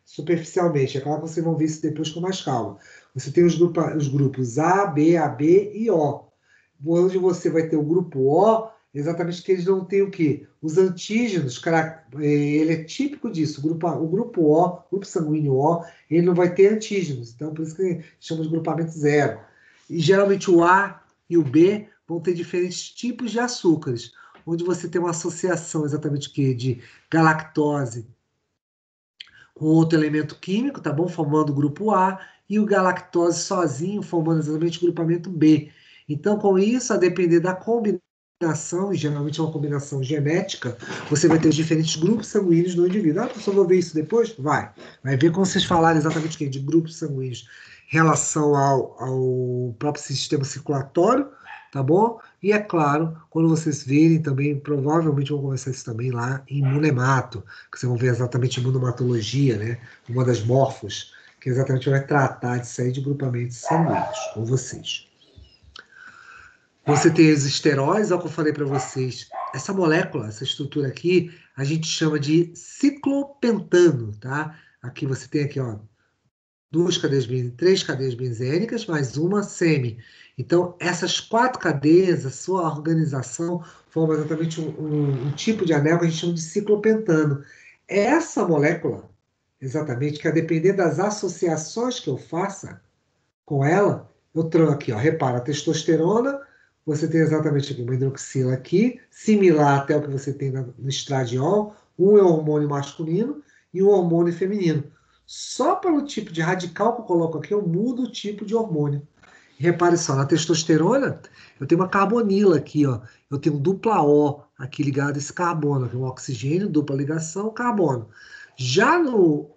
superficialmente, é claro que vocês vão ver isso depois com mais calma. Você tem os grupos A, B, AB e O. Onde você vai ter o grupo O, exatamente que eles não têm o quê? Os antígenos, ele é típico disso. O grupo O, grupo sanguíneo O, ele não vai ter antígenos. Então, por isso que chama de grupamento zero. E geralmente o A e o B vão ter diferentes tipos de açúcares, onde você tem uma associação exatamente de galactose com outro elemento químico, tá bom? Formando o grupo A, e o galactose sozinho, formando exatamente o grupamento B. Então, com isso, a depender da combinação, e geralmente é uma combinação genética, você vai ter os diferentes grupos sanguíneos no indivíduo. Só vou ver isso depois? Vai ver quando vocês falarem exatamente o que? De grupos sanguíneos em relação ao próprio sistema circulatório, tá bom? E é claro, quando vocês verem também, provavelmente vão conversar isso também lá em imunemato, que vocês vão ver exatamente imunomatologia, né? Uma das morfos, que exatamente vai tratar disso aí de grupamentos sanguíneos com vocês. Você tem os esteróides, olha o que eu falei para vocês. Essa molécula, essa estrutura aqui, a gente chama de ciclopentano, tá? Aqui você tem aqui, ó, 3 cadeias benzênicas, mais uma semi. Então, essas 4 cadeias, a sua organização, forma exatamente um tipo de anel que a gente chama de ciclopentano. Essa molécula, exatamente, que a depender das associações que eu faça com ela, eu trago aqui, ó, repara, a testosterona, você tem exatamente aqui uma hidroxila aqui, similar até o que você tem no estradiol, um é um hormônio masculino e um hormônio feminino. Só pelo tipo de radical que eu coloco aqui, eu mudo o tipo de hormônio. E repare só, na testosterona, eu tenho uma carbonila aqui, ó. Eu tenho dupla O aqui ligado a esse carbono, que é um oxigênio, dupla ligação, carbono. Já no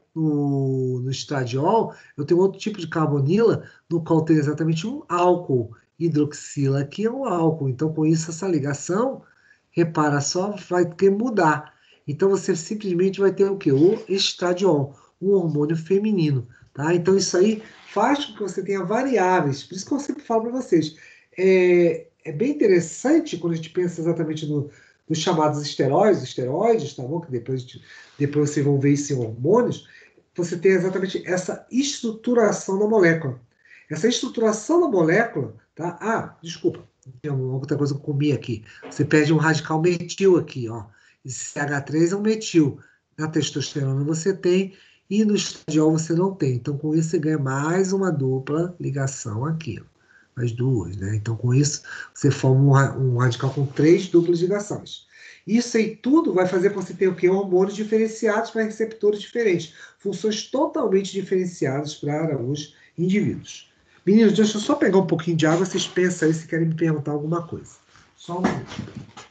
estradiol, eu tenho outro tipo de carbonila, no qual tem exatamente um álcool. Hidroxila aqui é um álcool. Então, com isso, essa ligação, repara só, vai ter que mudar. Então, você simplesmente vai ter o quê? O estradiol, um hormônio feminino. Tá? Então, isso aí faz com que você tenha variáveis. Por isso que eu sempre falo para vocês. É bem interessante quando a gente pensa exatamente nos chamados esteroides, tá bom? Que depois vocês vão ver isso em hormônios. Você tem exatamente essa estruturação da molécula. Essa estruturação da molécula Tá? Ah, desculpa, tem uma outra coisa que eu comi aqui. Você perde um radical metil aqui, ó. Esse CH3 é um metil. Na testosterona você tem, e no estradiol você não tem. Então, com isso, você ganha mais uma dupla ligação aqui, ó. As duas, né? Então, com isso, você forma um radical com 3 duplas ligações. Isso aí tudo vai fazer com que você tenha o quê? Hormônios diferenciados para receptores diferentes. Funções totalmente diferenciadas para os indivíduos. Meninos, deixa eu só pegar um pouquinho de água, vocês pensam aí se querem me perguntar alguma coisa. Só um minuto.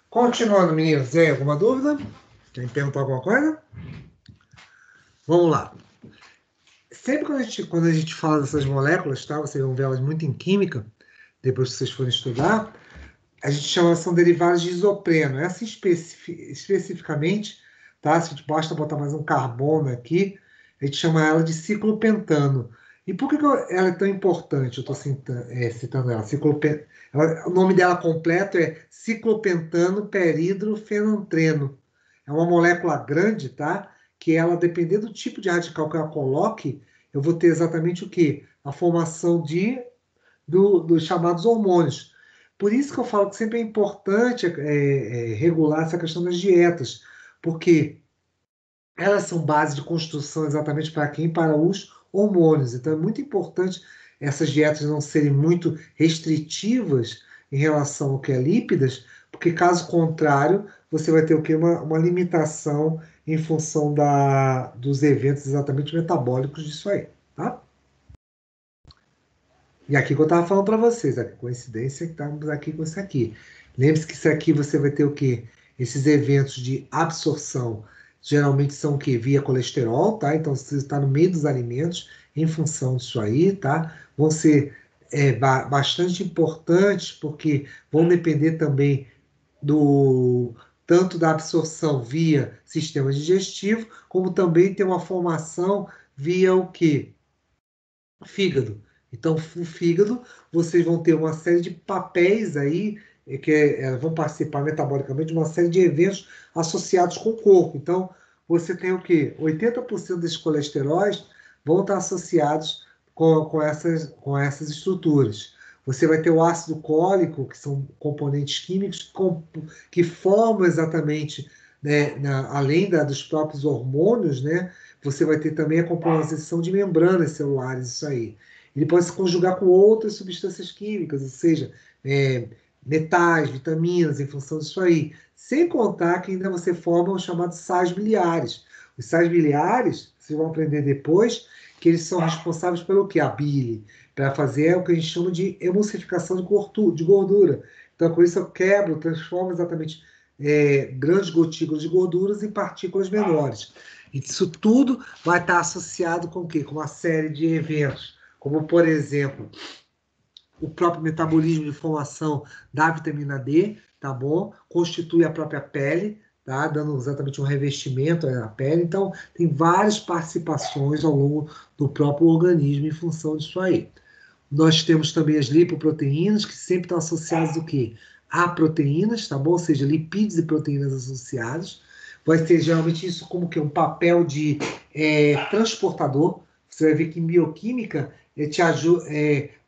Continuando, meninos, tem alguma dúvida? Querem perguntar alguma coisa? Vamos lá. Sempre quando a gente fala dessas moléculas, tá? Vocês vão ver elas muito em química, depois que vocês forem estudar, a gente chama, são derivados de isopreno. Essa especificamente, tá? Se a gente basta botar mais um carbono aqui, a gente chama ela de ciclopentano. E por que ela é tão importante? Eu estou citando ela. O nome dela completo é ciclopentano peridrofenantreno. É uma molécula grande, tá? Que ela, dependendo do tipo de radical que ela coloque, eu vou ter exatamente o quê? A formação dos chamados hormônios. Por isso que eu falo que sempre é importante regular essa questão das dietas, porque elas são base de construção exatamente para quem? Para os hormônios. Então é muito importante essas dietas não serem muito restritivas em relação ao que é lípidas, porque caso contrário, você vai ter o quê? Uma limitação em função dos eventos exatamente metabólicos disso aí, tá? E aqui que eu estava falando para vocês, a coincidência é que estamos aqui com isso aqui. Lembre-se que isso aqui você vai ter o quê? Esses eventos de absorção geralmente são o quê? Via colesterol, tá? Então você está no meio dos alimentos em função disso aí, tá? Vão ser bastante importantes porque vão depender também do tanto da absorção via sistema digestivo, como também tem uma formação via o quê? Fígado. Então, o fígado, vocês vão ter uma série de papéis aí vão participar metabolicamente de uma série de eventos associados com o corpo. Então, você tem o quê? 80% desses colesteróis vão estar associados com essas estruturas. Você vai ter o ácido cólico, que são componentes químicos que formam exatamente, né, além dos próprios hormônios, né, você vai ter também a composição de membranas celulares, isso aí. Ele pode se conjugar com outras substâncias químicas, ou seja, metais, vitaminas, em função disso aí. Sem contar que ainda você forma os chamados sais biliares. Os sais biliares, vocês vão aprender depois, que eles são responsáveis pelo que? A bile, para fazer o que a gente chama de emulsificação de gordura. Então, com isso eu quebro, transformo exatamente grandes gotículas de gorduras em partículas menores. Isso tudo vai estar associado com o quê? Com uma série de eventos, como, por exemplo, o próprio metabolismo de formação da vitamina D, tá bom? Constitui a própria pele, tá? Dando exatamente um revestimento à pele. Então, tem várias participações ao longo do próprio organismo em função disso aí. Nós temos também as lipoproteínas, que sempre estão associadas ao quê? A proteínas, tá bom? Ou seja, lipídios e proteínas associados. Vai ter geralmente isso como que um papel de transportador. Você vai ver que em bioquímica te ajuda,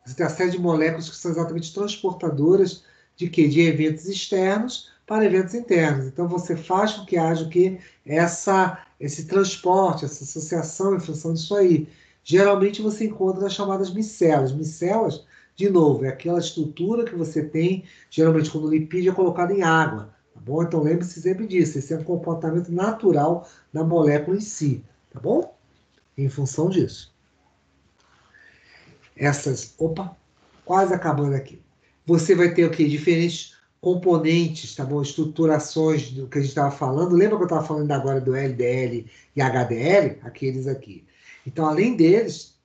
você tem uma série de moléculas que são exatamente transportadoras de quê? De eventos externos para eventos internos. Então você faz com que haja o quê? Esse transporte, essa associação em função disso aí. Geralmente você encontra nas chamadas micelas. Micelas, de novo, é aquela estrutura que você tem, geralmente quando o lipídio é colocado em água. Tá bom? Então lembre-se sempre disso. Esse é um comportamento natural da molécula em si. Tá bom? Em função disso. Opa, quase acabando aqui. Você vai ter o quê? Diferentes componentes, tá bom? Estruturações do que a gente estava falando. Lembra que eu estava falando agora do LDL e HDL? Aqueles aqui. Então, além deles,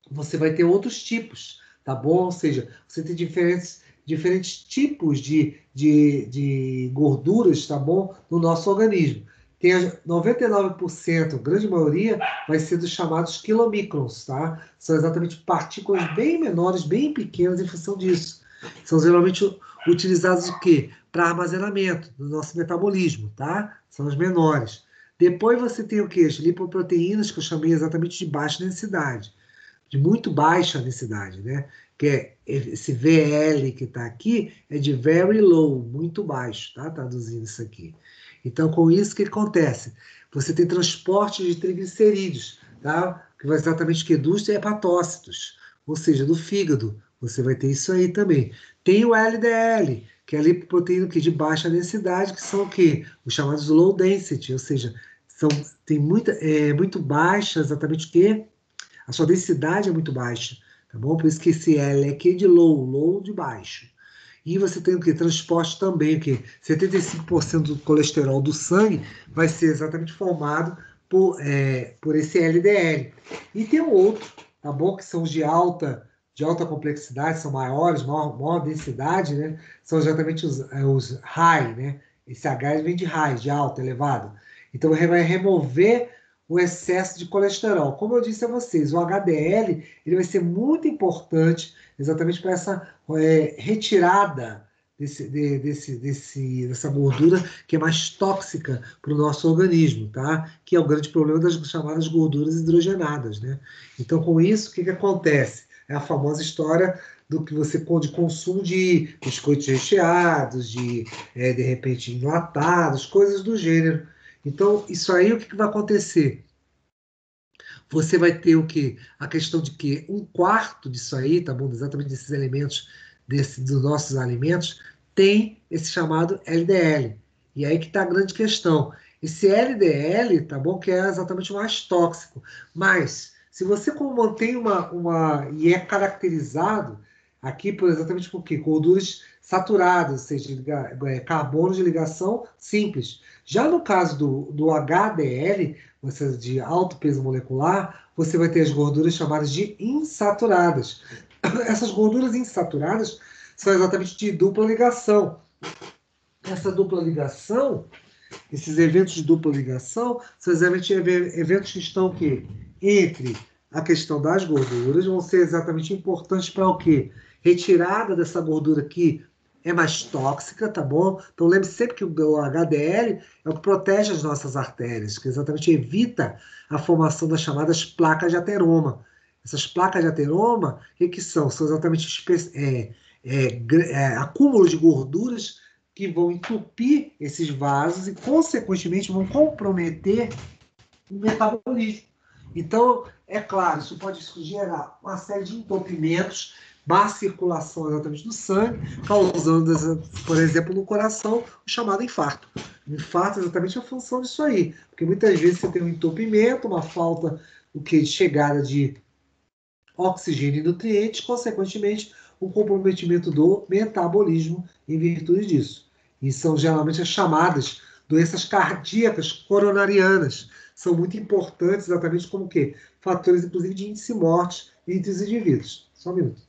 você vai ter outros tipos, tá bom? Ou seja, você tem diferentes tipos de gorduras, tá bom? No nosso organismo. Tem 99%, a grande maioria, vai ser dos chamados quilomicrons, tá? São exatamente partículas bem menores, bem pequenas em função disso. São geralmente utilizados o quê? Para armazenamento do nosso metabolismo, tá? São as menores. Depois você tem o quê? As lipoproteínas, que eu chamei exatamente de baixa densidade, de muito baixa densidade, né? Que é esse VL que está aqui é de very low, muito baixo, tá? Traduzindo isso aqui. Então, com isso, o que acontece? Você tem transporte de triglicerídeos, tá? Que vai exatamente que dos hepatócitos, ou seja, do fígado. Você vai ter isso aí também. Tem o LDL, que é a lipoproteína de baixa densidade, que são o quê? Os chamados low density, ou seja, tem muito baixa, exatamente o quê? A sua densidade é muito baixa, tá bom? Por isso que esse L aqui é de low de baixo. E você tem o que? Transporte também, o que? 75% do colesterol do sangue vai ser exatamente formado por esse LDL. E tem um outro, tá bom? Que são os de alta complexidade, são maiores, maior densidade, né? São exatamente os high, né? Esse H vem de high, de alto, elevado. Então vai remover o excesso de colesterol. Como eu disse a vocês, o HDL ele vai ser muito importante exatamente para essa retirada dessa gordura que é mais tóxica para o nosso organismo, tá? Que é o grande problema das chamadas gorduras hidrogenadas, né? Então, com isso, o que acontece? É a famosa história do que você de consumo de biscoitos recheados, de repente enlatados, coisas do gênero. Então, isso aí, o que vai acontecer? Você vai ter o quê? A questão de que um quarto disso aí, tá bom? Exatamente desses elementos, dos nossos alimentos, tem esse chamado LDL. E aí que está a grande questão. Esse LDL, tá bom? Que é exatamente o mais tóxico. Mas, Se você mantém e é caracterizado aqui por exatamente por quê? Gorduras saturadas, ou seja, carbono de ligação simples. Já no caso do HDL, ou seja, de alto peso molecular, você vai ter as gorduras chamadas de insaturadas. Essas gorduras insaturadas são exatamente de dupla ligação. Essa dupla ligação, esses eventos de dupla ligação, são exatamente eventos que estão o quê? Entre a questão das gorduras, vão ser exatamente importantes para o quê? Retirada dessa gordura que é mais tóxica, tá bom? Então lembre sempre que o HDL é o que protege as nossas artérias, que exatamente evita a formação das chamadas placas de ateroma. Essas placas de ateroma, o que são? São exatamente acúmulos de gorduras que vão entupir esses vasos e, consequentemente, vão comprometer o metabolismo. Então, é claro, isso pode gerar uma série de entupimentos, má circulação exatamente do sangue, causando, por exemplo, no coração, o chamado infarto. O infarto é exatamente a função disso aí, porque muitas vezes você tem um entupimento, uma falta de chegada de oxigênio e nutrientes, consequentemente, um comprometimento do metabolismo em virtude disso. E são geralmente as chamadas doenças cardíacas coronarianas. São muito importantes exatamente como que fatores, inclusive, de índice de morte entre os indivíduos. Só um minuto.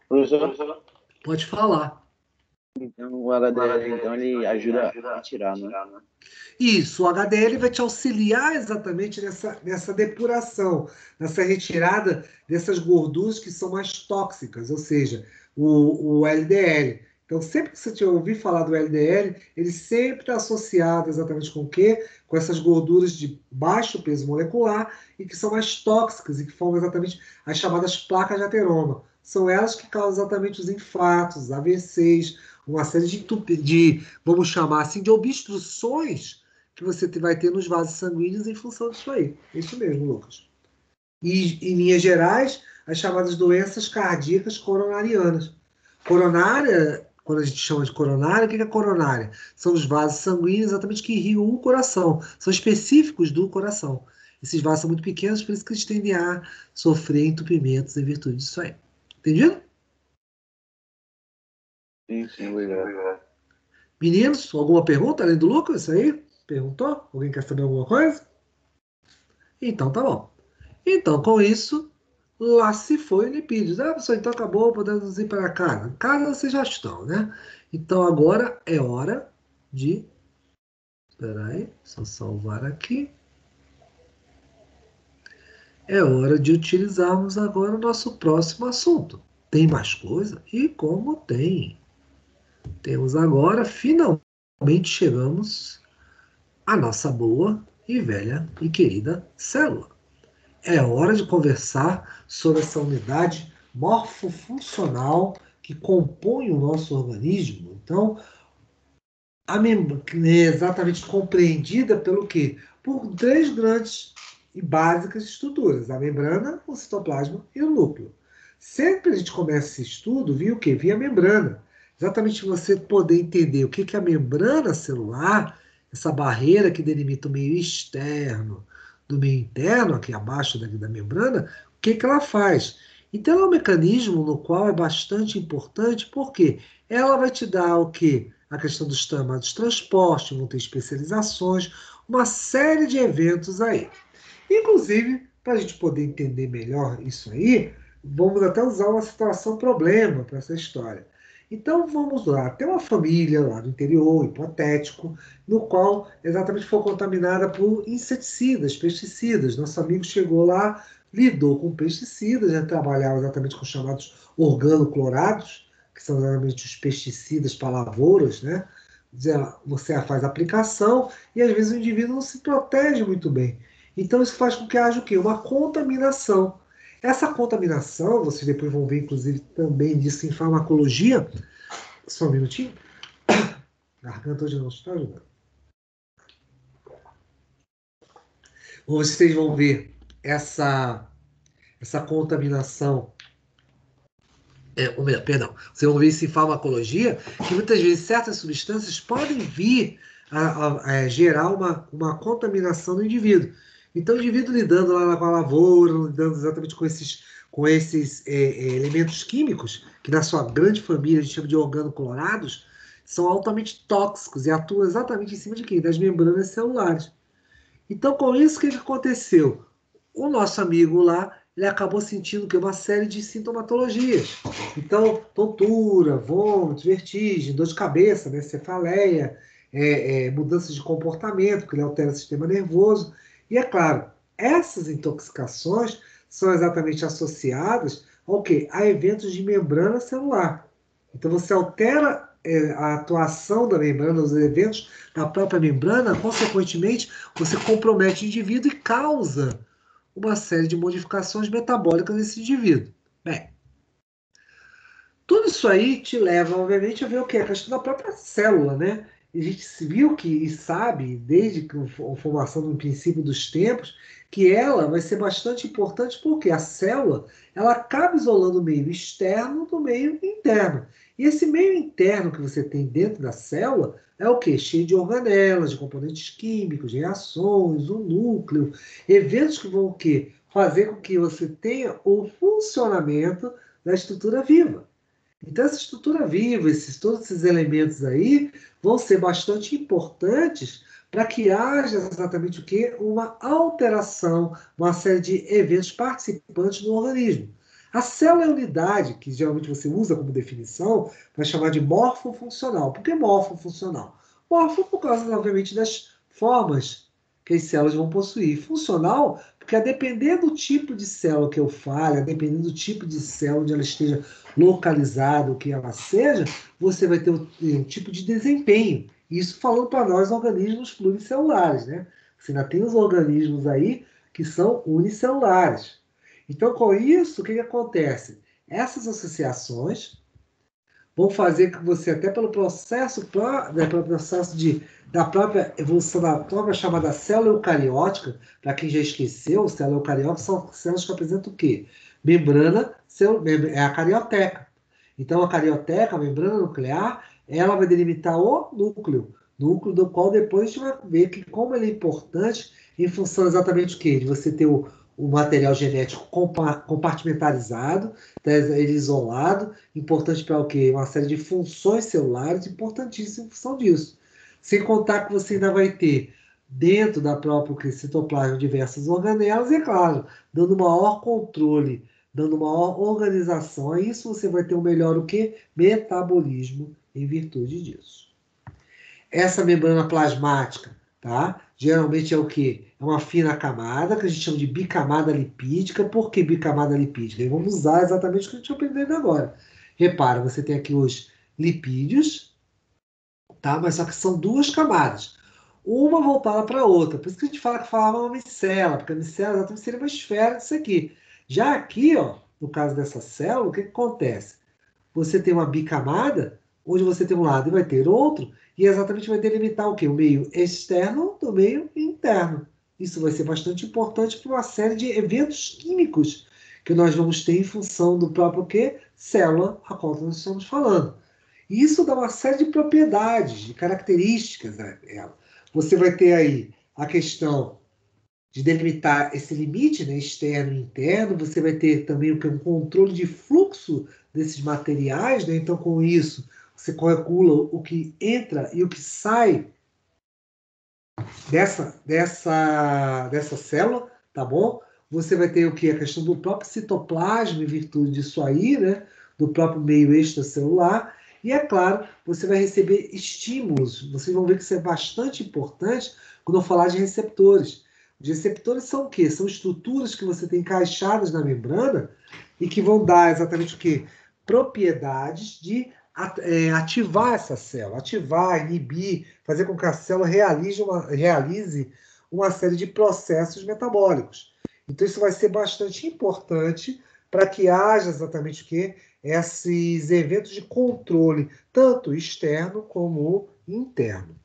Professor, Pode falar. então o HDL, então, ele ajuda a tirar, né? Isso, o HDL vai te auxiliar exatamente nessa depuração, nessa retirada dessas gorduras que são mais tóxicas, ou seja, o LDL. Então, sempre que você te ouvir falar do LDL, ele sempre está associado exatamente com o quê? Com essas gorduras de baixo peso molecular e que são mais tóxicas e que formam exatamente as chamadas placas de ateroma. São elas que causam exatamente os infartos, AVCs, uma série vamos chamar assim, de obstruções que você vai ter nos vasos sanguíneos em função disso aí. Isso mesmo, Lucas. E, em linhas gerais, as chamadas doenças cardíacas coronarianas. Coronária, quando a gente chama de coronária, o que é coronária? São os vasos sanguíneos exatamente que irrigam o coração. São específicos do coração. Esses vasos são muito pequenos, por isso que eles tendem a sofrer entupimentos em virtude disso aí. Entendido? Sim, obrigado. Meninos, alguma pergunta além do Lucas? Isso aí? Perguntou? Alguém quer saber alguma coisa? Então tá bom. Então, com isso, lá se foi o lipídios. Ah, pessoal, então acabou, podemos ir para casa. Em casa vocês já estão, né? Então agora é hora de. Espera aí, só salvar aqui. É hora de utilizarmos agora o nosso próximo assunto. Tem mais coisa? E como tem? Temos agora, finalmente chegamos à nossa boa e velha e querida célula. É hora de conversar sobre essa unidade morfofuncional que compõe o nosso organismo. Então, a membrana é exatamente compreendida pelo quê? Por três grandes e básicas estruturas: a membrana, o citoplasma e o núcleo. Sempre a gente começa esse estudo via o quê? Via membrana. Exatamente você poder entender o que é a membrana celular, essa barreira que delimita o meio externo do meio interno, aqui abaixo da membrana, o que ela faz? Então, é um mecanismo no qual é bastante importante, porque ela vai te dar o quê? A questão dos chamados transportes, vão ter especializações, uma série de eventos aí. Inclusive, para a gente poder entender melhor isso aí, vamos até usar uma situação problema para essa história. Então vamos lá, tem uma família lá do interior, hipotético, no qual exatamente foi contaminada por inseticidas, pesticidas. Nosso amigo chegou lá, lidou com pesticidas, já trabalhava exatamente com os chamados organoclorados, que são exatamente os pesticidas para lavouras, né? Você faz a aplicação e às vezes o indivíduo não se protege muito bem. Então isso faz com que haja o quê? Uma contaminação. Essa contaminação, vocês depois vão ver, inclusive, também disso em farmacologia. Só um minutinho. Garganta hoje não está ajudando. Vocês vão ver essa contaminação. Perdão. Vocês vão ver isso em farmacologia, que muitas vezes certas substâncias podem vir gerar uma contaminação no indivíduo. Então, o indivíduo lidando lá com a lavoura, lidando exatamente com esses elementos químicos, que na sua grande família a gente chama de organoclorados, são altamente tóxicos e atuam exatamente em cima de quê? Das membranas celulares. Então, com isso, o que aconteceu? O nosso amigo lá, ele acabou sentindo que uma série de sintomatologias. Então, tontura, vômito, vertigem, dor de cabeça, né, cefaleia, mudanças de comportamento, porque ele altera o sistema nervoso. E é claro, essas intoxicações são exatamente associadas ao quê? A eventos de membrana celular. Então, você altera a atuação da membrana, os eventos da própria membrana, consequentemente, você compromete o indivíduo e causa uma série de modificações metabólicas nesse indivíduo. Bem, tudo isso aí te leva, obviamente, a ver o que? A questão da própria célula, né? E a gente viu que e sabe, desde a formação do princípio dos tempos, que ela vai ser bastante importante porque a célula ela acaba isolando o meio externo do meio interno. E esse meio interno que você tem dentro da célula é o quê? Cheio de organelas, de componentes químicos, de reações, um núcleo, eventos que vão o quê? Fazer com que você tenha o funcionamento da estrutura viva. Então, essa estrutura viva, todos esses elementos aí, vão ser bastante importantes para que haja exatamente o quê? Uma alteração, uma série de eventos participantes no organismo. A célula é a unidade, que geralmente você usa como definição, vai chamar de morfofuncional. Por que morfofuncional? Morfo por causa, obviamente, das formas que as células vão possuir. Funcional, porque a depender do tipo de célula que eu fale, a depender do tipo de célula onde ela esteja localizada, o que ela seja, você vai ter um tipo de desempenho. Isso falando para nós, organismos pluricelulares, né? Você ainda tem os organismos aí que são unicelulares. Então, com isso, o que acontece? Essas associações vão fazer que você, até pelo processo da própria evolução da própria chamada célula eucariótica, para quem já esqueceu, célula eucariótica são células que apresentam o quê? Membrana, é a carioteca. Então, a carioteca, a membrana nuclear, ela vai delimitar o núcleo do qual depois a gente vai ver que como ele é importante em função exatamente o quê? De você ter o material genético compartimentalizado, ele isolado, importante para o quê? Uma série de funções celulares importantíssimas em função disso. Sem contar que você ainda vai ter dentro da própria citoplasma diversas organelas e, é claro, dando maior controle, dando maior organização. A isso você vai ter um melhor o quê? Metabolismo em virtude disso. Essa membrana plasmática, tá? Geralmente é o quê? É uma fina camada, que a gente chama de bicamada lipídica. Por que bicamada lipídica? E vamos usar exatamente o que a gente aprendeu agora. Repara, você tem aqui os lipídios, tá? Mas só que são duas camadas. Uma voltada para a outra. Por isso que a gente falava uma micela, porque a micela exatamente seria uma esfera disso aqui. Já aqui, ó, no caso dessa célula, o que acontece? Você tem uma bicamada, onde você tem um lado e vai ter outro, e exatamente vai delimitar o quê? O meio externo do meio interno. Isso vai ser bastante importante para uma série de eventos químicos que nós vamos ter em função do próprio quê? Célula a qual nós estamos falando. E isso dá uma série de propriedades, de características a ela. Você vai ter aí a questão de delimitar esse limite, né, externo e interno. Você vai ter também um controle de fluxo desses materiais, né? Então, com isso, você calcula o que entra e o que sai dessa célula, tá bom? Você vai ter o que? A questão do próprio citoplasma, em virtude disso aí, né? Do próprio meio extracelular. E, é claro, você vai receber estímulos. Vocês vão ver que isso é bastante importante quando eu falar de receptores. Os receptores são o quê? São estruturas que você tem encaixadas na membrana e que vão dar exatamente o quê? Propriedades de ativar essa célula, ativar, inibir, fazer com que a célula realize uma série de processos metabólicos. Então, isso vai ser bastante importante para que haja exatamente o quê? Esses eventos de controle, tanto externo como interno.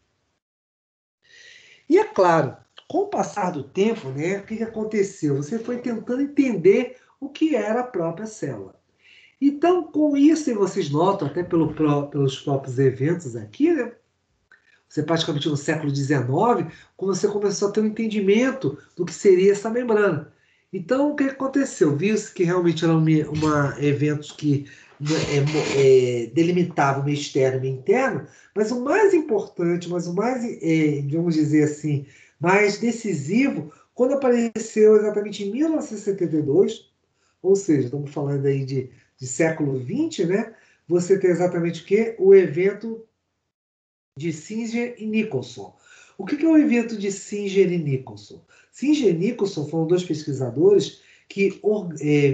E é claro, com o passar do tempo, né, o que aconteceu? Você foi tentando entender o que era a própria célula. Então, com isso, e vocês notam até pelos próprios eventos aqui, né, você praticamente no século XIX, quando você começou a ter um entendimento do que seria essa membrana. Então, o que aconteceu? Viu-se que realmente eram eventos que delimitavam o meio externo e o meio interno, mas o mais importante, mas o mais, vamos dizer assim, mais decisivo, quando apareceu exatamente em 1972, ou seja, estamos falando aí de século XX, né? Você tem exatamente o quê? O evento de Singer e Nicholson. O que é o evento de Singer e Nicholson? Singer e Nicholson foram dois pesquisadores que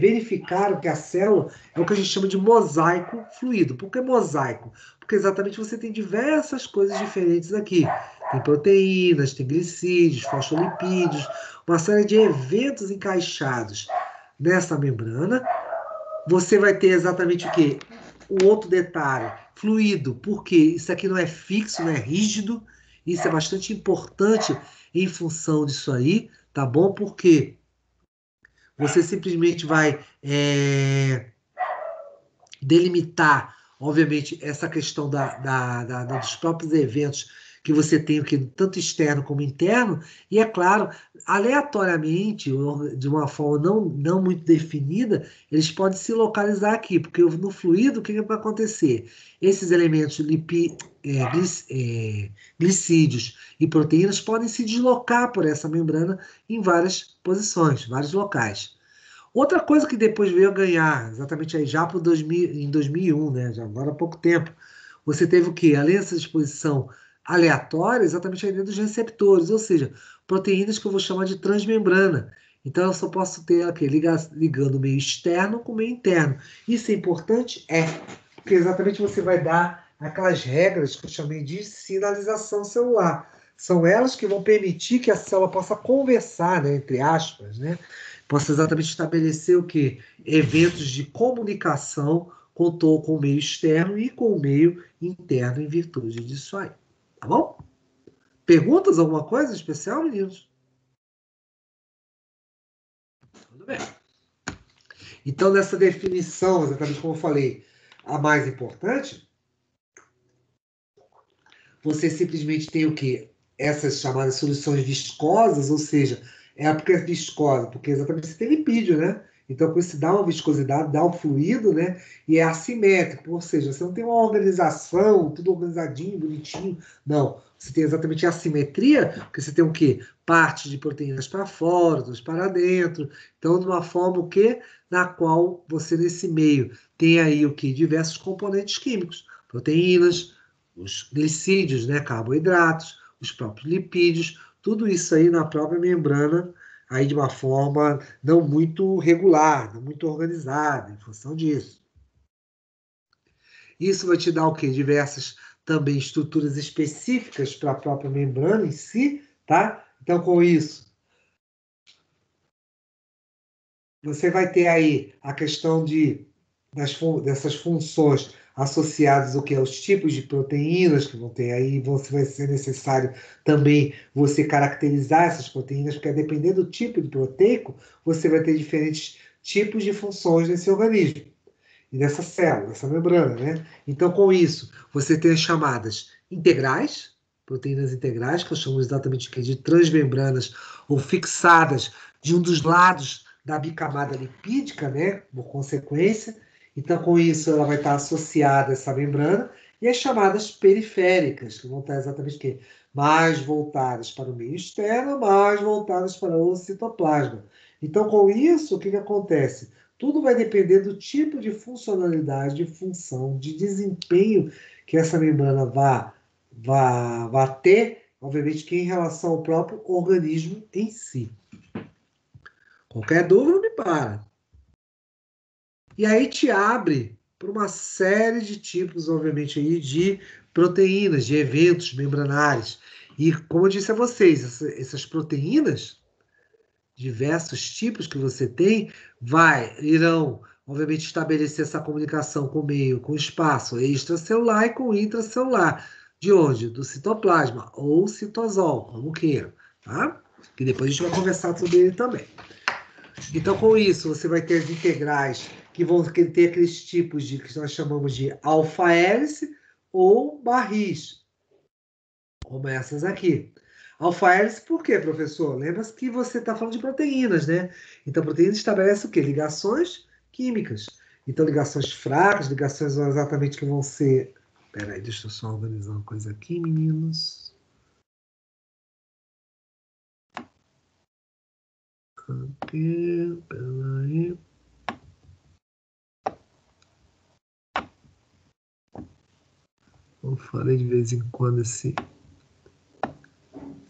verificaram que a célula é o que a gente chama de mosaico fluido. Por que mosaico? Porque exatamente você tem diversas coisas diferentes aqui. Tem proteínas, tem glicídios, fosfolipídios, uma série de eventos encaixados nessa membrana. Você vai ter exatamente o quê? Um outro detalhe, fluido, porque isso aqui não é fixo, não é rígido, isso é bastante importante em função disso aí, tá bom? Porque você simplesmente vai delimitar, obviamente, essa questão dos próprios eventos que você tem aqui, tanto externo como interno, e é claro, aleatoriamente, de uma forma não muito definida, eles podem se localizar aqui, porque no fluido, o que vai acontecer? Esses elementos glicídios e proteínas podem se deslocar por essa membrana em várias posições, vários locais. Outra coisa que depois veio a ganhar, exatamente aí já em 2001, né, já agora há pouco tempo, você teve o quê? Além dessa disposição aleatória, exatamente aí dentro dos receptores, ou seja, proteínas que eu vou chamar de transmembrana. Então eu só posso ter aqui ligando o meio externo com o meio interno. Isso é importante? É, porque exatamente você vai dar aquelas regras que eu chamei de sinalização celular. São elas que vão permitir que a célula possa conversar, né, entre aspas, né? Possa exatamente estabelecer o quê? Eventos de comunicação com o meio externo e com o meio interno em virtude disso aí. Tá bom? Perguntas? Alguma coisa especial, meninos? Tudo bem. Então, nessa definição, exatamente como eu falei, a mais importante, você simplesmente tem o quê? Essas chamadas soluções viscosas, ou seja, porque é viscosa, porque exatamente você tem lipídio, né? Então, com isso dá uma viscosidade, dá um fluido, né? E é assimétrico, ou seja, você não tem uma organização, tudo organizadinho, bonitinho. Não, você tem exatamente a assimetria, porque você tem o quê? Parte de proteínas para fora, outras para dentro. Então, de uma forma o quê? Na qual você, nesse meio, tem aí o quê? Diversos componentes químicos, proteínas, os glicídios, né, carboidratos, os próprios lipídios, tudo isso aí na própria membrana, aí de uma forma não muito regular, não muito organizada, em função disso. Isso vai te dar o quê? Diversas também estruturas específicas para a própria membrana em si, tá? Então, com isso, você vai ter aí a questão dessas funções associadas ao que aos tipos de proteínas que vão ter aí, vai ser necessário também você caracterizar essas proteínas, porque a depender do tipo de proteico, você vai ter diferentes tipos de funções nesse organismo e nessa célula, nessa membrana, né? Então, com isso, você tem as chamadas integrais, proteínas integrais, que eu chamo exatamente de transmembranas ou fixadas de um dos lados da bicamada lipídica, né? Por consequência. Então, com isso, ela vai estar associada a essa membrana, e as chamadas periféricas, que vão estar exatamente o quê? Mais voltadas para o meio externo, mais voltadas para o citoplasma. Então, com isso, o que acontece? Tudo vai depender do tipo de funcionalidade, de função, de desempenho que essa membrana vá ter, obviamente, que em relação ao próprio organismo em si. Qualquer dúvida, me para. E aí te abre para uma série de tipos, obviamente, aí, de proteínas, de eventos membranares. E, como eu disse a vocês, essas proteínas, diversos tipos que você tem, irão, obviamente, estabelecer essa comunicação com o meio, com o espaço extracelular e com o intracelular. De onde? Do citoplasma ou citosol, como queiram, tá? Que depois a gente vai conversar sobre ele também. Então, com isso, você vai ter as integrais que vão ter aqueles tipos que nós chamamos de alfa-hélice ou barris. como essas aqui. Alfa-hélice, por quê, professor? Lembra-se que você está falando de proteínas, né? Então, proteínas estabelece o quê? Ligações químicas. Então, ligações fracas, ligações exatamente que vão ser... Peraí, deixa eu só organizar uma coisa aqui, meninos. Aqui, peraí. Eu falei de vez em quando esse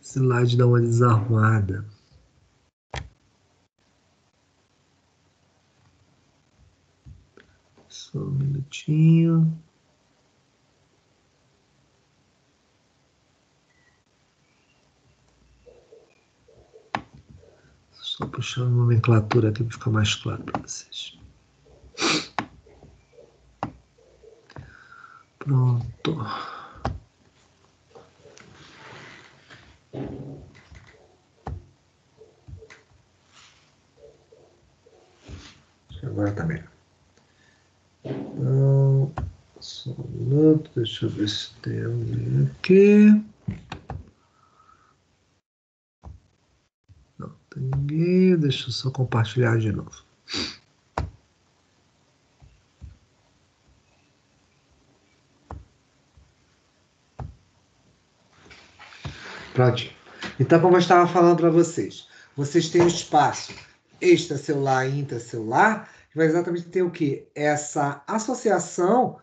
slide dá uma desarmada. Só um minutinho. Só puxar a nomenclatura aqui para ficar mais claro para vocês. Pronto. Agora tá melhor. Então, só um minuto, deixa eu ver se tem alguém aqui. Não tem ninguém, deixa eu só compartilhar de novo. Prontinho. Então, como eu estava falando para vocês, vocês têm o espaço extracelular e intracelular, que vai exatamente ter o quê? Essa associação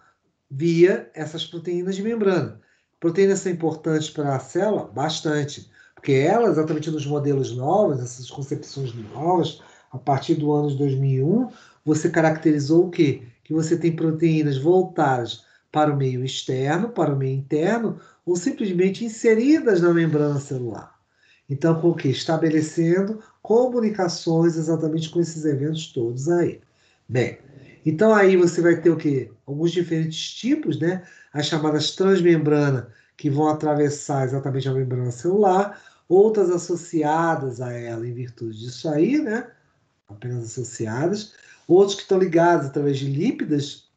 via essas proteínas de membrana. Proteínas são importantes para a célula? Bastante. Porque elas, exatamente nos modelos novos, essas concepções novas, a partir do ano de 2001, você caracterizou o quê? Que você tem proteínas voltadas para o meio externo, para o meio interno, ou simplesmente inseridas na membrana celular. Então, com o quê? Estabelecendo comunicações exatamente com esses eventos todos aí. Bem, então aí você vai ter o quê? Alguns diferentes tipos, né? As chamadas transmembrana, que vão atravessar exatamente a membrana celular, outras associadas a ela em virtude disso aí, né? Apenas associadas. Outros que estão ligados através de lípidas,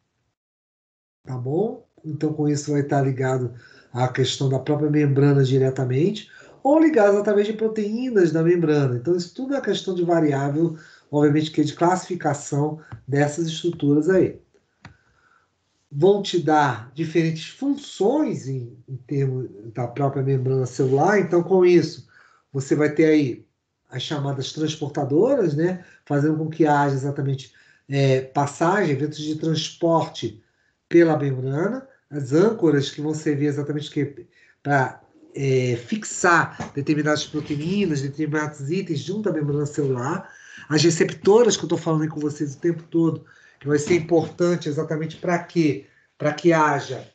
tá bom? Então com isso vai estar ligado à questão da própria membrana diretamente, ou ligados através de proteínas da membrana. Então isso tudo é questão de variável, obviamente que é de classificação dessas estruturas aí. Vão te dar diferentes funções em termos da própria membrana celular. Então, com isso, você vai ter aí as chamadas transportadoras, né? Fazendo com que haja exatamente passagem, eventos de transporte pela membrana, as âncoras que vão servir exatamente para fixar determinadas proteínas, determinados itens junto à membrana celular, as receptoras que eu estou falando aí com vocês o tempo todo, que vai ser importante exatamente para quê? Para que haja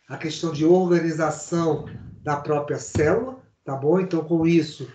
a questão de organização da própria célula, tá bom? Então, com isso,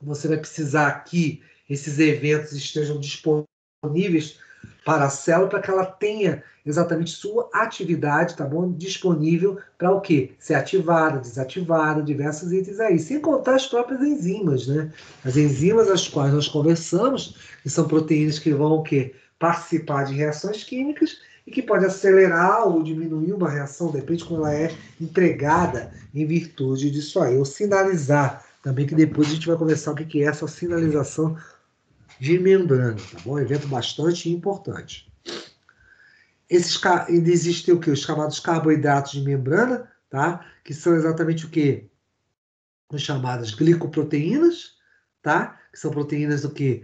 você vai precisar que esses eventos estejam disponíveis para a célula, para que ela tenha exatamente sua atividade, tá bom? Disponível para o quê? Ser ativada, desativada, diversos itens aí. Sem contar as próprias enzimas, né? As enzimas as quais nós conversamos, que são proteínas que vão o quê? Participar de reações químicas e que pode acelerar ou diminuir uma reação, depende de como ela é empregada em virtude disso aí, ou sinalizar também, que depois a gente vai conversar o que é essa sinalização de membrana, tá bom? Evento bastante importante. Existem o quê? Os chamados carboidratos de membrana, tá? Que são exatamente o quê? Os chamadas glicoproteínas, tá? Que são proteínas do quê?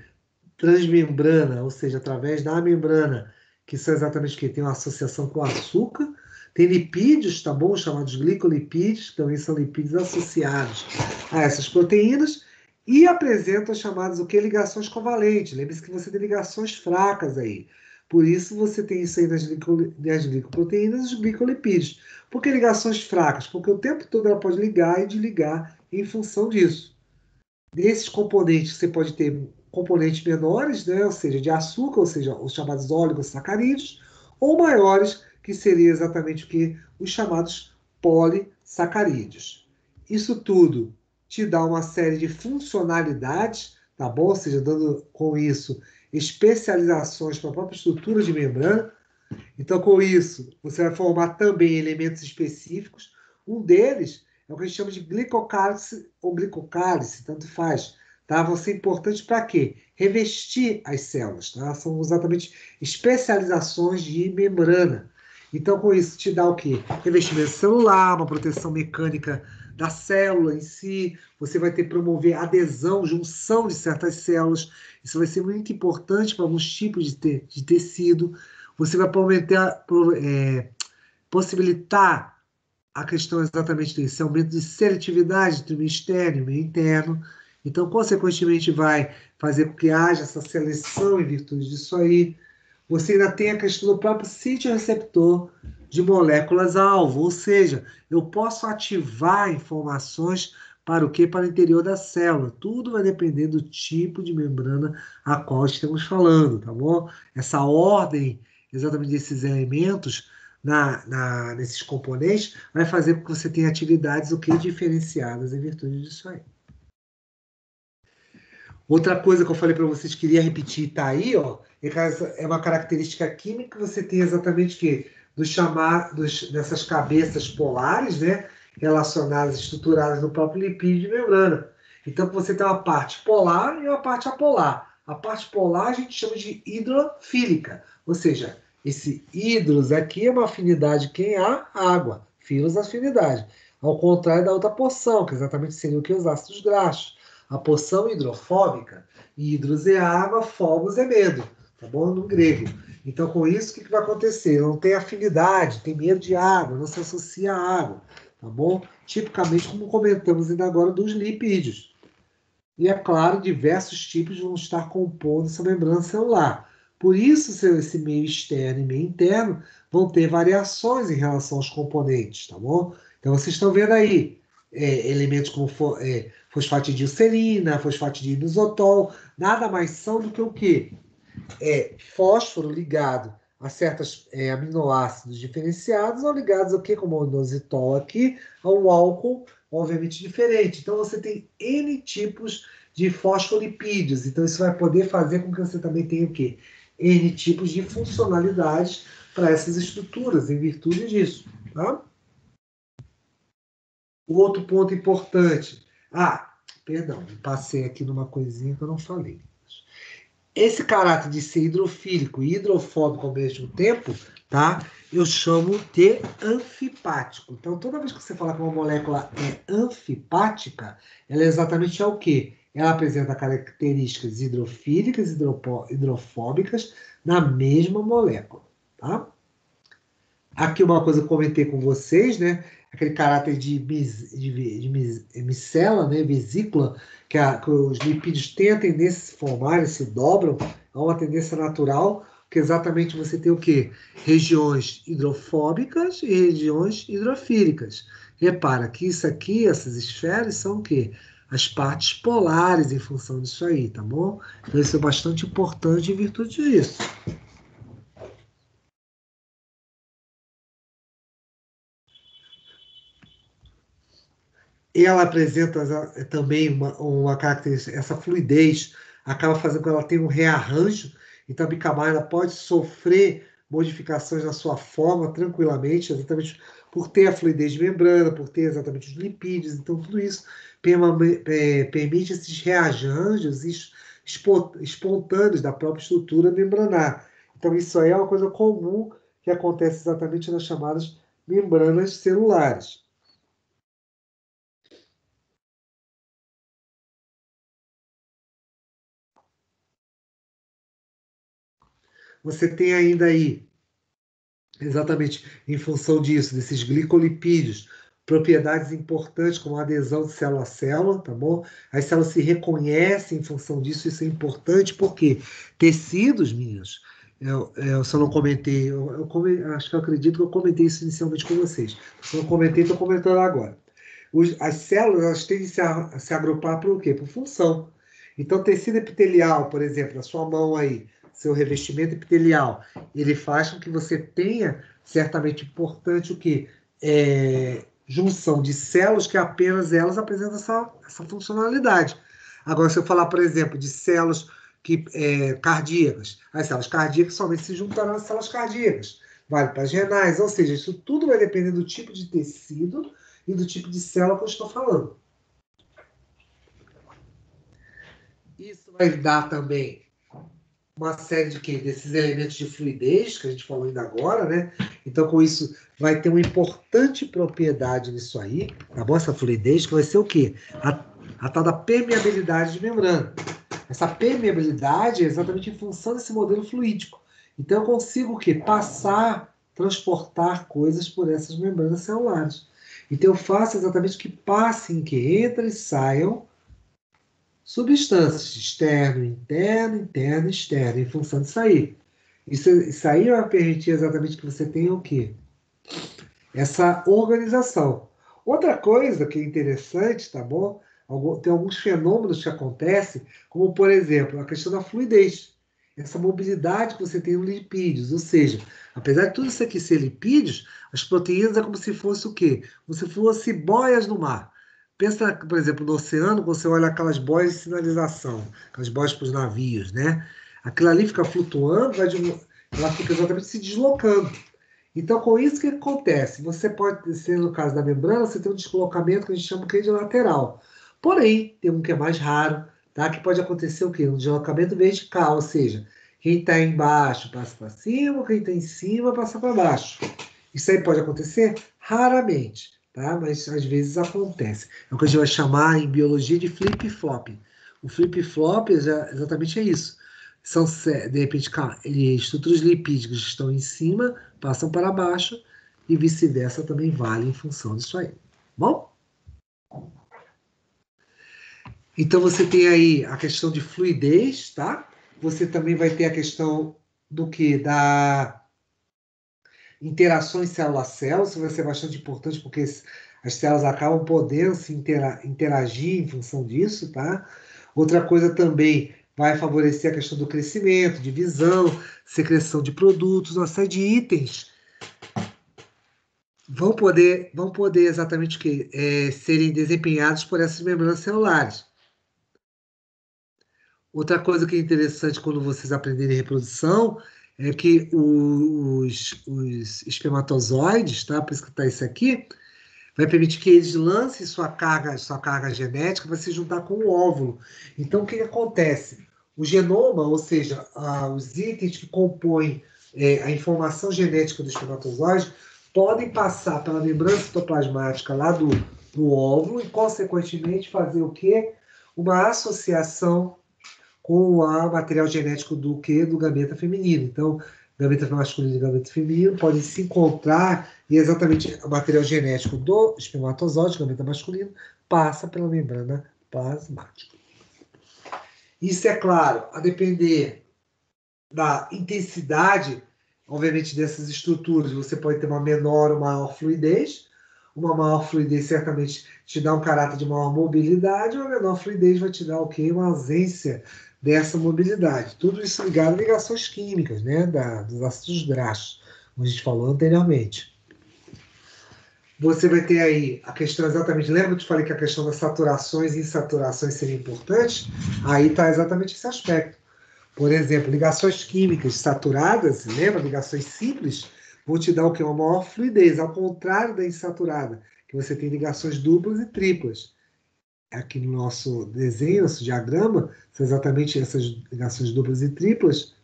Transmembrana, ou seja, através da membrana, que são exatamente o quê? Tem uma associação com o açúcar. Tem lipídios, tá bom? Os chamados glicolipídios, que também são lipídios associados a essas proteínas, e apresentam as chamadas o quê? Ligações covalentes. Lembre-se que você tem ligações fracas aí. Por isso você tem isso aí nas glicoproteínas e os glicolipídios. Por que ligações fracas? Porque o tempo todo ela pode ligar e desligar em função disso. Desses componentes, você pode ter componentes menores, né? Ou seja, de açúcar, ou seja, os chamados oligosacarídeos, ou maiores, que seria exatamente o que? Os chamados polissacarídeos. Isso tudo te dá uma série de funcionalidades, tá bom? Ou seja, dando com isso especializações para a própria estrutura de membrana. Então, com isso, você vai formar também elementos específicos. Um deles é o que a gente chama de glicocálice ou glicocálice, tanto faz. Tá? Vão ser importantes para quê? Revestir as células. Tá? São exatamente especializações de membrana. Então, com isso, te dá o quê? Revestimento celular, uma proteção mecânica da célula em si. Você vai ter que promover adesão, junção de certas células. Isso vai ser muito importante para alguns tipos de tecido. Você vai possibilitar a questão exatamente desse aumento de seletividade entre o meio externo e o meio interno. Então, consequentemente, vai fazer com que haja essa seleção em virtude disso aí. Você ainda tem a questão do próprio sítio receptor de moléculas-alvo, ou seja, eu posso ativar informações para o que? Para o interior da célula. Tudo vai depender do tipo de membrana a qual estamos falando, tá bom? Essa ordem exatamente desses elementos nesses componentes vai fazer com que você tenha atividades o que? Diferenciadas em virtude disso aí. Outra coisa que eu falei para vocês, queria repetir, tá aí, ó, é uma característica química que você tem exatamente que dessas cabeças polares, né, relacionadas, estruturadas no próprio lipídio de membrana. Então, você tem uma parte polar e uma parte apolar. A parte polar a gente chama de hidrofílica, ou seja, esse hidros aqui é uma afinidade quem há água, filos afinidade. Ao contrário da outra porção, que exatamente seria o que? Os ácidos graxos. A porção hidrofóbica, hidros é água, phobos é medo, tá bom? No grego. Então, com isso, o que vai acontecer? Não tem afinidade, tem medo de água, não se associa à água, tá bom? Tipicamente, como comentamos ainda agora, dos lipídios. E, é claro, diversos tipos vão estar compondo essa membrana celular. Por isso, esse meio externo e meio interno vão ter variações em relação aos componentes, tá bom? Então, vocês estão vendo aí elementos como fosfatidilcerina, fosfatidilizotol, nada mais são do que o quê? Fósforo ligado a certos aminoácidos diferenciados ou ligados ao quê? Como o inositol aqui, a um álcool obviamente diferente. Então você tem N tipos de fosfolipídios. Então isso vai poder fazer com que você também tenha o quê? N tipos de funcionalidades para essas estruturas, em virtude disso. Tá? O outro ponto importante. Perdão, passei aqui numa coisinha que eu não falei. Esse caráter de ser hidrofílico e hidrofóbico ao mesmo tempo, tá? Eu chamo de anfipático. Então, toda vez que você falar que uma molécula é anfipática, ela exatamente é o quê? Ela apresenta características hidrofílicas e hidrofóbicas na mesma molécula, tá? Aqui uma coisa que eu comentei com vocês, né? Aquele caráter de micela, né? Vesícula, que os lipídios têm a tendência a se formarem, se dobram, é uma tendência natural, que exatamente você tem o quê? Regiões hidrofóbicas e regiões hidrofílicas. Repara que isso aqui, essas esferas, são o quê? As partes polares em função disso aí, tá bom? Então isso é bastante importante em virtude disso. Ela apresenta também uma característica, essa fluidez acaba fazendo com que ela tenha um rearranjo, então a bicamada pode sofrer modificações na sua forma tranquilamente, exatamente por ter a fluidez de membrana, por ter exatamente os lipídios, então tudo isso permite esses rearranjos espontâneos da própria estrutura membranar. Então isso aí é uma coisa comum que acontece exatamente nas chamadas membranas celulares. Você tem ainda aí, exatamente em função disso, desses glicolipídios, propriedades importantes como a adesão de célula a célula, tá bom? As células se reconhecem em função disso, isso é importante porque tecidos, meninos, eu só não comentei, acho que eu acredito que eu comentei isso inicialmente com vocês. Se eu não comentei, estou comentando agora. As células elas tendem a se agrupar por quê? Por função. Então, tecido epitelial, por exemplo, na sua mão aí, seu revestimento epitelial, ele faz com que você tenha, certamente importante, o quê? Junção de células que apenas elas apresentam essa funcionalidade. Agora, se eu falar, por exemplo, de células cardíacas, as células cardíacas somente se juntarão às células cardíacas, vale para as renais, ou seja, isso tudo vai depender do tipo de tecido e do tipo de célula que eu estou falando. Isso vai dar também uma série de quê? Desses elementos de fluidez que a gente falou ainda agora, né? Então, com isso, vai ter uma importante propriedade nisso aí, tá bom? Essa fluidez, que vai ser o quê? A tal da permeabilidade de membrana. Essa permeabilidade é exatamente em função desse modelo fluídico. Então, eu consigo o quê? Passar, transportar coisas por essas membranas celulares. Então, eu faço exatamente que passem, que entrem e saiam substâncias, externo, interno, interno, externo, em função disso aí. Isso aí vai permitir exatamente que você tenha o quê? Essa organização. Outra coisa que é interessante, tá bom? Tem alguns fenômenos que acontecem, como, por exemplo, a questão da fluidez. Essa mobilidade que você tem nos lipídios. Ou seja, apesar de tudo isso aqui ser lipídios, as proteínas é como se fosse o quê? Como se fosse boias no mar. Pensa, por exemplo, no oceano, quando você olha aquelas boias de sinalização, aquelas boias para os navios, né? Aquilo ali fica flutuando, ela fica exatamente se deslocando. Então, com isso, o que acontece? Você pode ser, no caso da membrana, você tem um deslocamento que a gente chama de lateral. Porém, tem um que é mais raro, tá? Que pode acontecer o quê? Um deslocamento vertical, ou seja, quem está embaixo passa para cima, quem está em cima passa para baixo. Isso aí pode acontecer raramente, tá? Mas às vezes acontece. É o que a gente vai chamar em biologia de flip-flop. O flip-flop exatamente é isso. São, de repente, estruturas lipídicas que estão em cima, passam para baixo, e vice-versa também vale em função disso aí. Bom? Então você tem aí a questão de fluidez, tá? Você também vai ter a questão do que? Da interações célula a célula. Isso vai ser bastante importante porque as células acabam podendo se interagir em função disso, tá? Outra coisa também vai favorecer a questão do crescimento, divisão, secreção de produtos, uma série de itens vão poder exatamente o quê? Serem desempenhados por essas membranas celulares. Outra coisa que é interessante quando vocês aprenderem reprodução é que os espermatozoides, tá? Por isso que está isso aqui, vai permitir que eles lancem sua carga genética para se juntar com o óvulo. Então, o que acontece? O genoma, ou seja, os itens que compõem a informação genética do espermatozoide, podem passar pela membrana citoplasmática lá do óvulo e, consequentemente, fazer o quê? Uma associação com o material genético do quê? Do gameta feminino. Então, gameta masculino e gameta feminino podem se encontrar e exatamente o material genético do espermatozoide, gameta masculino, passa pela membrana plasmática. Isso é claro, a depender da intensidade, obviamente, dessas estruturas, você pode ter uma menor ou maior fluidez. Uma maior fluidez certamente te dá um caráter de maior mobilidade, uma menor fluidez vai te dar o quê? Uma ausência dessa mobilidade. Tudo isso ligado a ligações químicas, né? Dos ácidos graxos, como a gente falou anteriormente. Você vai ter aí a questão exatamente, lembra que eu te falei que a questão das saturações e insaturações seria importante? Aí está exatamente esse aspecto. Por exemplo, ligações químicas saturadas, lembra? Ligações simples, vão te dar o quê? Uma maior fluidez, ao contrário da insaturada, que você tem ligações duplas e triplas. Aqui no nosso desenho, nosso diagrama, são exatamente essas ligações duplas e triplas,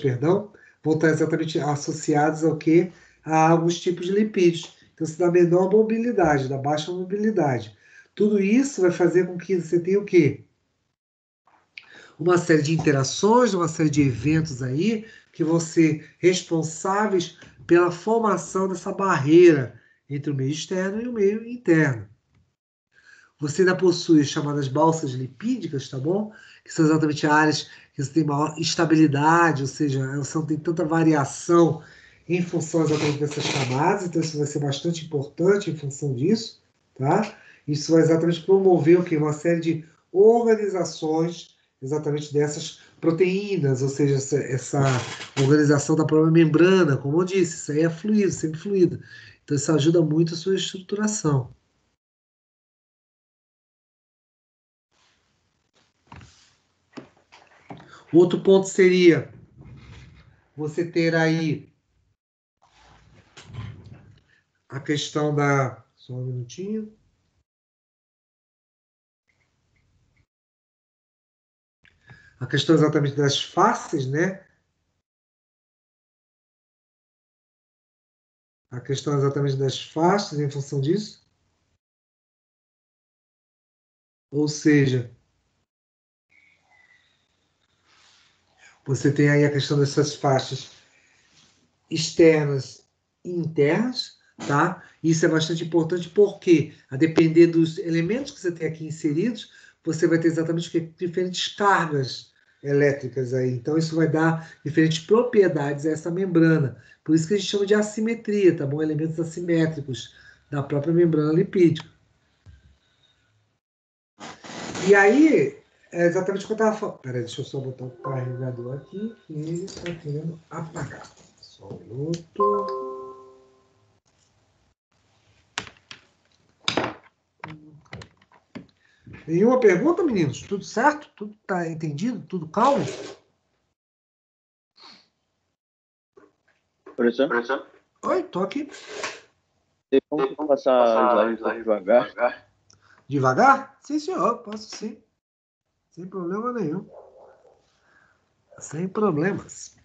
perdão, vão estar exatamente associadas ao quê? A alguns tipos de lipídios. Então, se dá menor mobilidade, dá baixa mobilidade. Tudo isso vai fazer com que você tenha o quê? Uma série de interações, uma série de eventos aí que vão ser responsáveis pela formação dessa barreira entre o meio externo e o meio interno. Você ainda possui as chamadas balsas lipídicas, tá bom? Que são exatamente áreas que você tem maior estabilidade, ou seja, elas não têm tanta variação em função exatamente dessas camadas, então isso vai ser bastante importante em função disso, tá? Isso vai exatamente promover o quê? Uma série de organizações exatamente dessas proteínas, ou seja, essa organização da própria membrana, como eu disse, isso aí é fluido, sempre fluido. Então isso ajuda muito a sua estruturação. Outro ponto seria você ter aí a questão da... Só um minutinho. A questão exatamente das faces, né? A questão exatamente das faces em função disso. Ou seja, você tem aí a questão dessas faixas externas e internas, tá? Isso é bastante importante porque, a depender dos elementos que você tem aqui inseridos, você vai ter exatamente diferentes cargas elétricas aí. Então, isso vai dar diferentes propriedades a essa membrana. Por isso que a gente chama de assimetria, tá bom? Elementos assimétricos da própria membrana lipídica. E aí, é exatamente o que eu estava falando. Peraí, deixa eu só botar o carregador aqui, que ele está querendo apagar. Só um minuto. Nenhuma pergunta, meninos? Tudo certo? Tudo está entendido? Tudo calmo? Professor? Oi, tô aqui. Tem como passar a slide devagar? Devagar? Sim, senhor, posso sim. Sem problema nenhum. Sem problemas.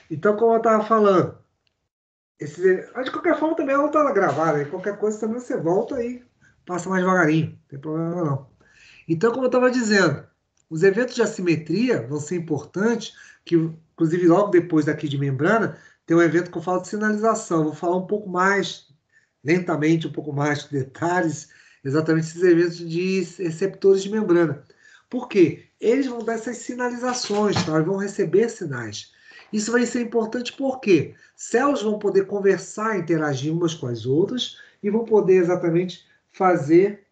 Então, como eu estava falando, de qualquer forma também ela está gravada. Qualquer coisa também você volta e passa mais devagarinho. Não tem problema não. Então, como eu estava dizendo, os eventos de assimetria vão ser importantes, que inclusive logo depois daqui de membrana, tem um evento que eu falo de sinalização. Vou falar um pouco mais, lentamente, um pouco mais de detalhes, exatamente esses eventos de receptores de membrana. Por quê? Eles vão dar essas sinalizações, tá? Eles vão receber sinais. Isso vai ser importante porque células vão poder conversar, interagir umas com as outras e vão poder exatamente fazer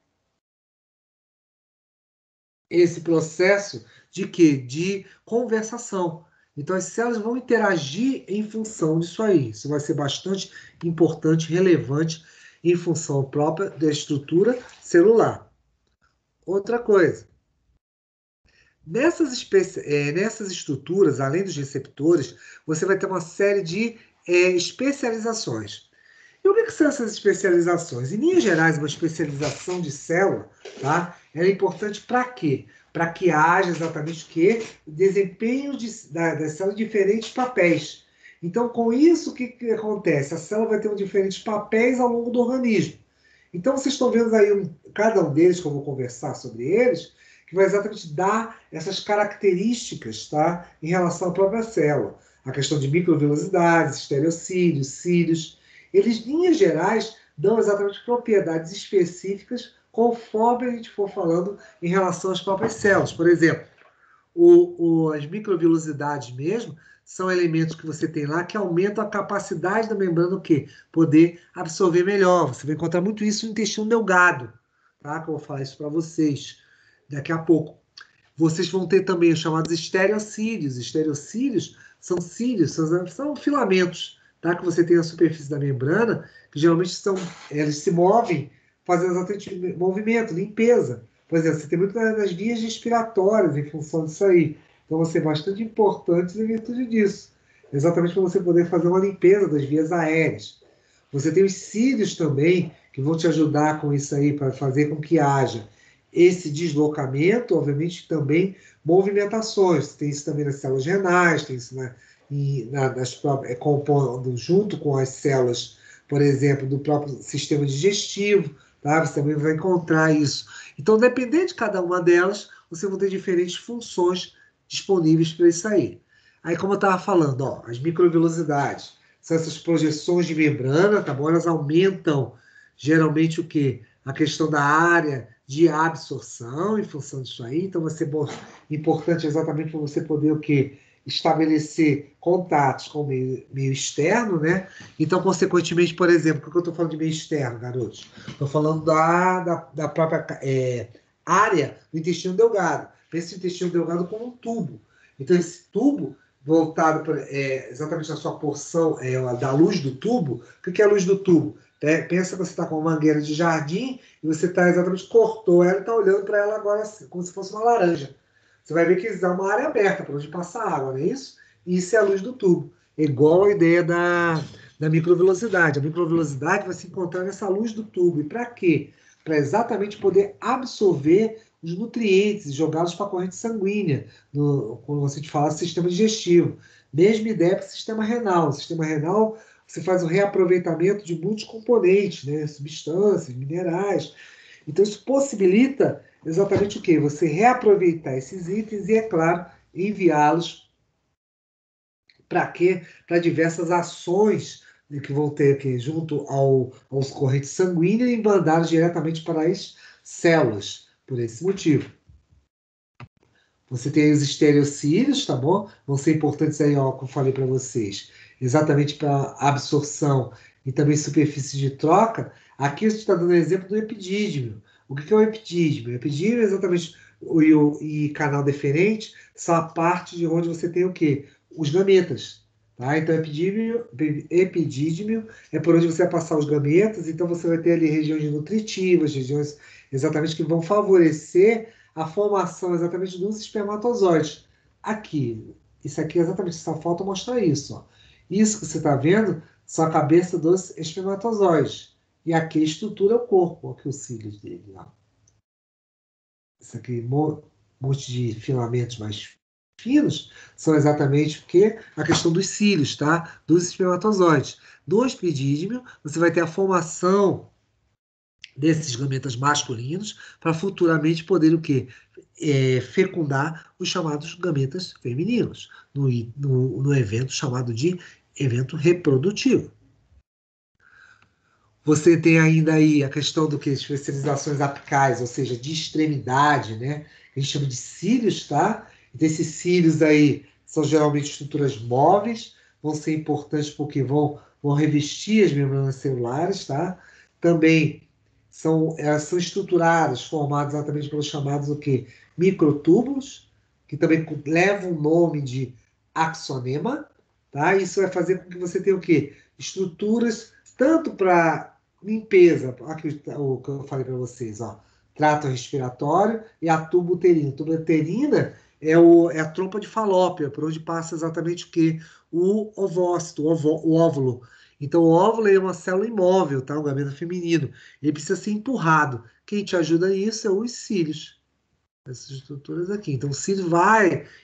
esse processo de quê? De conversação. Então, as células vão interagir em função disso aí. Isso vai ser bastante importante, relevante, em função própria da estrutura celular. Outra coisa, nessas estruturas, além dos receptores, você vai ter uma série de especializações. E o que são essas especializações? Em linhas gerais, uma especialização de célula, tá? Ela é importante para quê? Para que haja exatamente o quê? Desempenho das células de diferentes papéis. Então, com isso, o que acontece? A célula vai ter diferentes papéis ao longo do organismo. Então, vocês estão vendo aí cada um deles, que eu vou conversar sobre eles, que vai exatamente dar essas características, tá? Em relação à própria célula. A questão de microvelocidades, estereocílios, cílios. Eles, em linhas gerais, dão exatamente propriedades específicas conforme a gente for falando em relação às próprias células. Por exemplo, as microvelocidades mesmo são elementos que você tem lá que aumentam a capacidade da membrana o quê? Poder absorver melhor. Você vai encontrar muito isso no intestino delgado, tá? Que eu vou falar isso para vocês daqui a pouco. Vocês vão ter também os chamados estereocílios. Estereocílios são cílios, são filamentos, tá? Que você tem na superfície da membrana, que geralmente eles se movem fazendo exatamente movimento, limpeza. Por exemplo, você tem muito nas vias respiratórias em função disso aí. Então, vão ser bastante importantes em virtude disso. Exatamente para você poder fazer uma limpeza das vias aéreas. Você tem os cílios também, que vão te ajudar com isso aí, para fazer com que haja esse deslocamento, obviamente, também movimentações. Tem isso também nas células renais, tem isso nas próprias, compondo junto com as células, por exemplo, do próprio sistema digestivo, tá? Você também vai encontrar isso. Então, dependendo de cada uma delas, você vai ter diferentes funções disponíveis para isso aí. Aí, como eu estava falando, ó, as microvelocidades são essas projeções de membrana, tá bom? Elas aumentam geralmente o quê? A questão da área de absorção em função disso aí. Então, vai ser importante exatamente para você poder o quê? Estabelecer contatos com o meio externo, né? Então, consequentemente, por exemplo, o que eu estou falando de meio externo, garotos? Estou falando da própria área do intestino delgado. Pense o intestino delgado como um tubo. Então, esse tubo voltado para exatamente a sua porção da luz do tubo. O que é a luz do tubo? Pensa que você está com uma mangueira de jardim e você está exatamente cortou ela e está olhando para ela agora como se fosse uma laranja. Você vai ver que existe uma área aberta para onde passa água, não é isso? Isso é a luz do tubo. Igual a ideia da microvelocidade. A microvelocidade vai se encontrar nessa luz do tubo. E para quê? Para exatamente poder absorver os nutrientes e jogá-los para a corrente sanguínea, quando você fala sistema digestivo. Mesma ideia para o sistema renal. O sistema renal, você faz o reaproveitamento de muitos componentes, né? Substâncias, minerais. Então, isso possibilita exatamente o quê? Você reaproveitar esses itens e, é claro, enviá-los para quê? Para diversas ações que vão ter aqui junto aos correntes sanguíneas e mandados diretamente para as células, por esse motivo. Você tem os estereocílios, tá bom? Vão ser importantes aí, ó, como eu falei para vocês, exatamente para absorção e também superfície de troca. Aqui eu estou dando um exemplo do epidídimo. O que é o epidídimo? O epidídimo é exatamente e canal deferente são a parte de onde você tem o quê? Os gametas. Tá? Então, epidídimo é por onde você vai passar os gametas, então você vai ter ali regiões nutritivas, regiões exatamente que vão favorecer a formação exatamente dos espermatozoides. Aqui, isso aqui exatamente, só falta mostrar isso. Ó. Isso que você está vendo são a cabeça dos espermatozoides. E aqui a estrutura é o corpo, aqui os cílios dele. Ó. Isso aqui, monte de filamentos mais finos, são exatamente porque a questão dos cílios, tá? Dos espermatozoides. No epidídimo, você vai ter a formação desses gametas masculinos para futuramente poder o quê? Fecundar os chamados gametas femininos no evento chamado de evento reprodutivo. Você tem ainda aí a questão do que? Especializações apicais, ou seja, de extremidade, né? A gente chama de cílios, tá? Então, esses cílios aí são geralmente estruturas móveis, vão ser importantes porque vão revestir as membranas celulares, tá? Também elas são estruturadas, formadas exatamente pelos chamados o quê? Microtúbulos, que também levam o nome de axonema, tá? Isso vai fazer com que você tenha o quê? Estruturas tanto para limpeza, aqui o que eu falei para vocês, ó, trato respiratório e a tuba uterina. A tuba uterina é a trompa de Falópia, por onde passa exatamente o quê? O ovócito, o óvulo. Então, o óvulo é uma célula imóvel, tá? Um gameta feminino. Ele precisa ser empurrado. Quem te ajuda nisso é os cílios. Essas estruturas aqui. Então, o cílio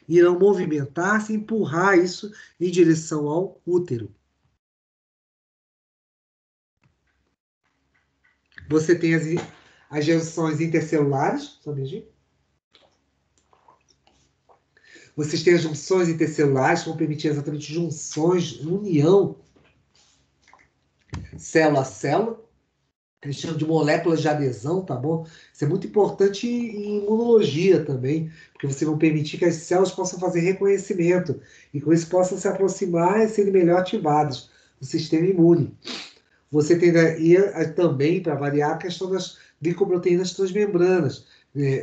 irão movimentar-se, empurrar isso em direção ao útero. Você tem as junções intercelulares. Só um beijinho. Vocês têm as junções intercelulares que vão permitir exatamente junções, união célula a célula. A gente chama de moléculas de adesão, tá bom? Isso é muito importante em imunologia também, porque você vai permitir que as células possam fazer reconhecimento e com isso possam se aproximar e serem melhor ativadas no sistema imune. Você tem também, para variar, a questão das glicoproteínas transmembranas,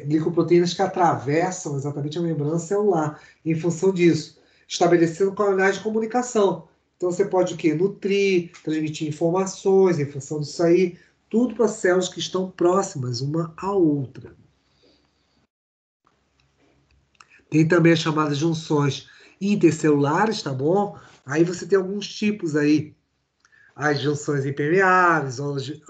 glicoproteínas que atravessam exatamente a membrana celular, em função disso, estabelecendo canais de comunicação. Então você pode o quê? Nutrir, transmitir informações em função disso aí, tudo para células que estão próximas uma à outra. Tem também as chamadas junções intercelulares, tá bom? Aí você tem alguns tipos aí. As junções impermeáveis,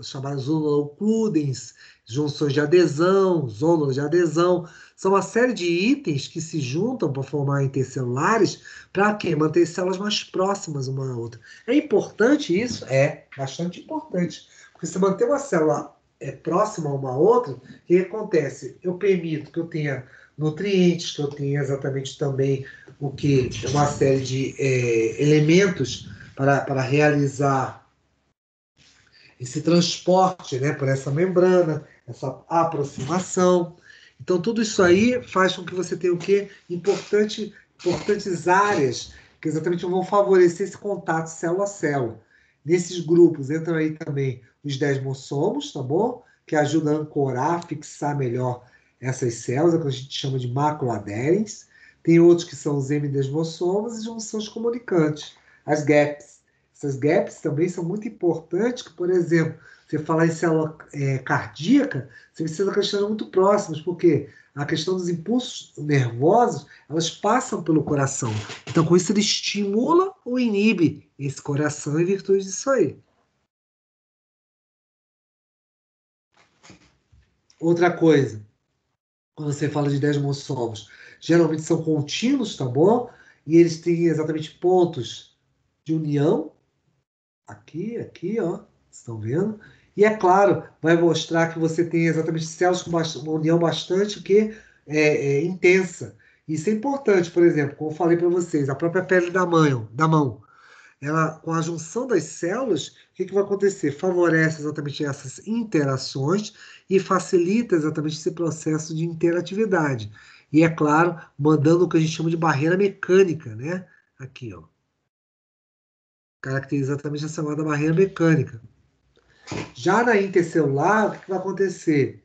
chamadas zonulocludens, junções de adesão, zonas de adesão. São uma série de itens que se juntam para formar intercelulares para quê? Manter as células mais próximas uma à outra. É importante isso? É, bastante importante. Porque se manter uma célula próxima uma à outra, o que acontece? Eu permito que eu tenha nutrientes, que eu tenha exatamente também o que? Uma série de elementos para realizar esse transporte, né, por essa membrana, essa aproximação. Então, tudo isso aí faz com que você tenha o quê? Importantes áreas que exatamente vão favorecer esse contato célula a célula. Nesses grupos entram aí também os desmossomos, tá bom? Que ajudam a ancorar, fixar melhor essas células, que a gente chama de mácula adherens. Tem outros que são os hemidesmossomos e junções comunicantes, as GAPs. Essas GAPs também são muito importantes, que, por exemplo, você falar em célula cardíaca, você precisa de questões muito próximas, porque a questão dos impulsos nervosos, elas passam pelo coração. Então, com isso, ele estimula ou inibe esse coração em virtude disso aí. Outra coisa, quando você fala de desmossomos, geralmente são contínuos, tá bom? E eles têm exatamente pontos de união, aqui, ó, estão vendo? E é claro, vai mostrar que você tem exatamente células com uma união bastante intensa. Isso é importante, por exemplo, como eu falei para vocês, a própria pele da mão, ela, com a junção das células, o que vai acontecer? Favorece exatamente essas interações e facilita exatamente esse processo de interatividade. E é claro, mandando o que a gente chama de barreira mecânica, né? Aqui, ó. Caracteriza exatamente a chamada barreira mecânica. Já na intercelular, o que vai acontecer?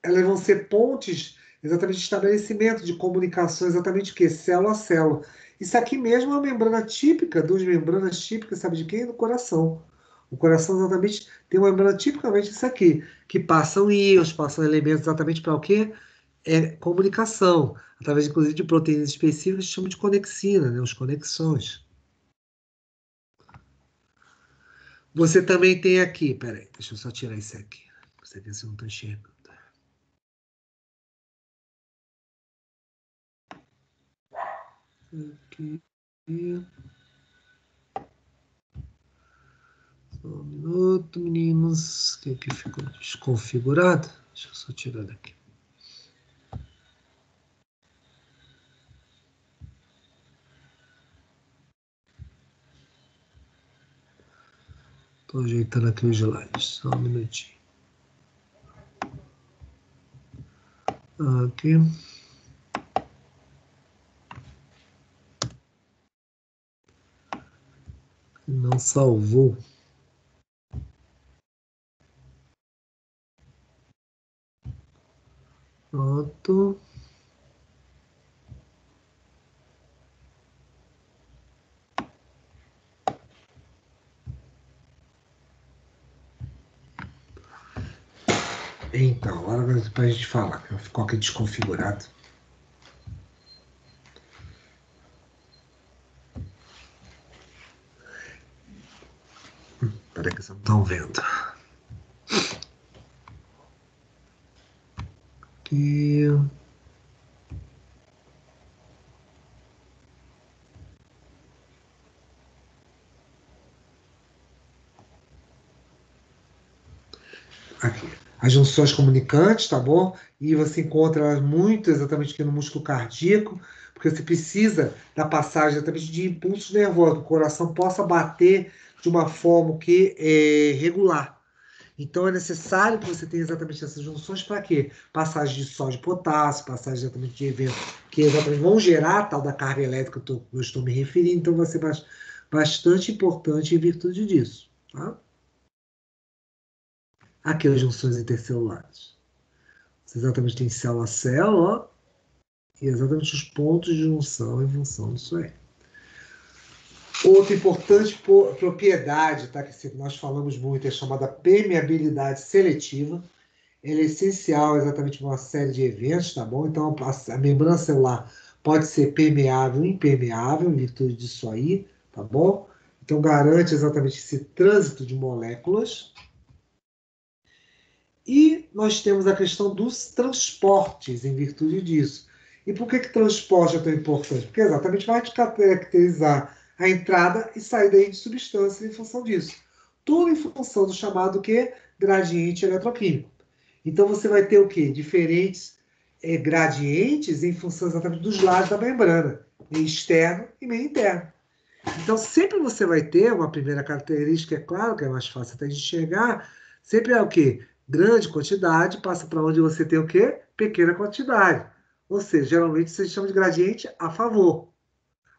Elas vão ser pontes exatamente de estabelecimento de comunicação, exatamente o quê? Célula a célula. Isso aqui mesmo é uma membrana típica, duas membranas típicas, sabe de quem? Do coração. O coração exatamente tem uma membrana tipicamente isso aqui, que passam íons, passam elementos exatamente para o quê? Comunicação, através inclusive de proteínas específicas que chamam de conexina, né? Os conexões. Você também tem aqui, peraí, deixa eu só tirar esse aqui. Você vê se eu não estou enxergando. Aqui. Só um minuto, meninos. Que aqui ficou desconfigurado. Deixa eu só tirar daqui. Estou ajeitando aqui os slides. Só um minutinho. Aqui. Não salvou. Pronto. Então, agora para a gente falar. Ficou aqui desconfigurado. Peraí que vocês não estão vendo. Aqui. Aqui. As junções comunicantes, tá bom? E você encontra elas muito exatamente aqui no músculo cardíaco, porque você precisa da passagem exatamente de impulsos nervosos, que o coração possa bater de uma forma que é regular. Então é necessário que você tenha exatamente essas junções para quê? Passagem de sódio e potássio, passagem exatamente de eventos que exatamente vão gerar a tal da carga elétrica que eu estou me referindo, então vai ser bastante importante em virtude disso. Tá? Aqui as junções intercelulares. Você exatamente tem célula a célula, ó, e exatamente os pontos de junção em função disso aí. Outra importante propriedade, tá, que nós falamos muito, é chamada permeabilidade seletiva. Ela é essencial exatamente para uma série de eventos, tá bom? Então, a membrana celular pode ser permeável ou impermeável, em virtude disso aí, tá bom? Então, garante exatamente esse trânsito de moléculas. E nós temos a questão dos transportes, em virtude disso. E por que transporte é tão importante? Porque exatamente vai caracterizar a entrada e saída de substâncias em função disso. Tudo em função do chamado quê? Gradiente eletroquímico. Então você vai ter o quê? Diferentes gradientes em função exatamente dos lados da membrana, meio externo e meio interno. Então sempre você vai ter uma primeira característica, é claro que é mais fácil até de enxergar, sempre é o quê? Grande quantidade passa para onde você tem o quê? Pequena quantidade. Ou seja, geralmente você chama de gradiente a favor.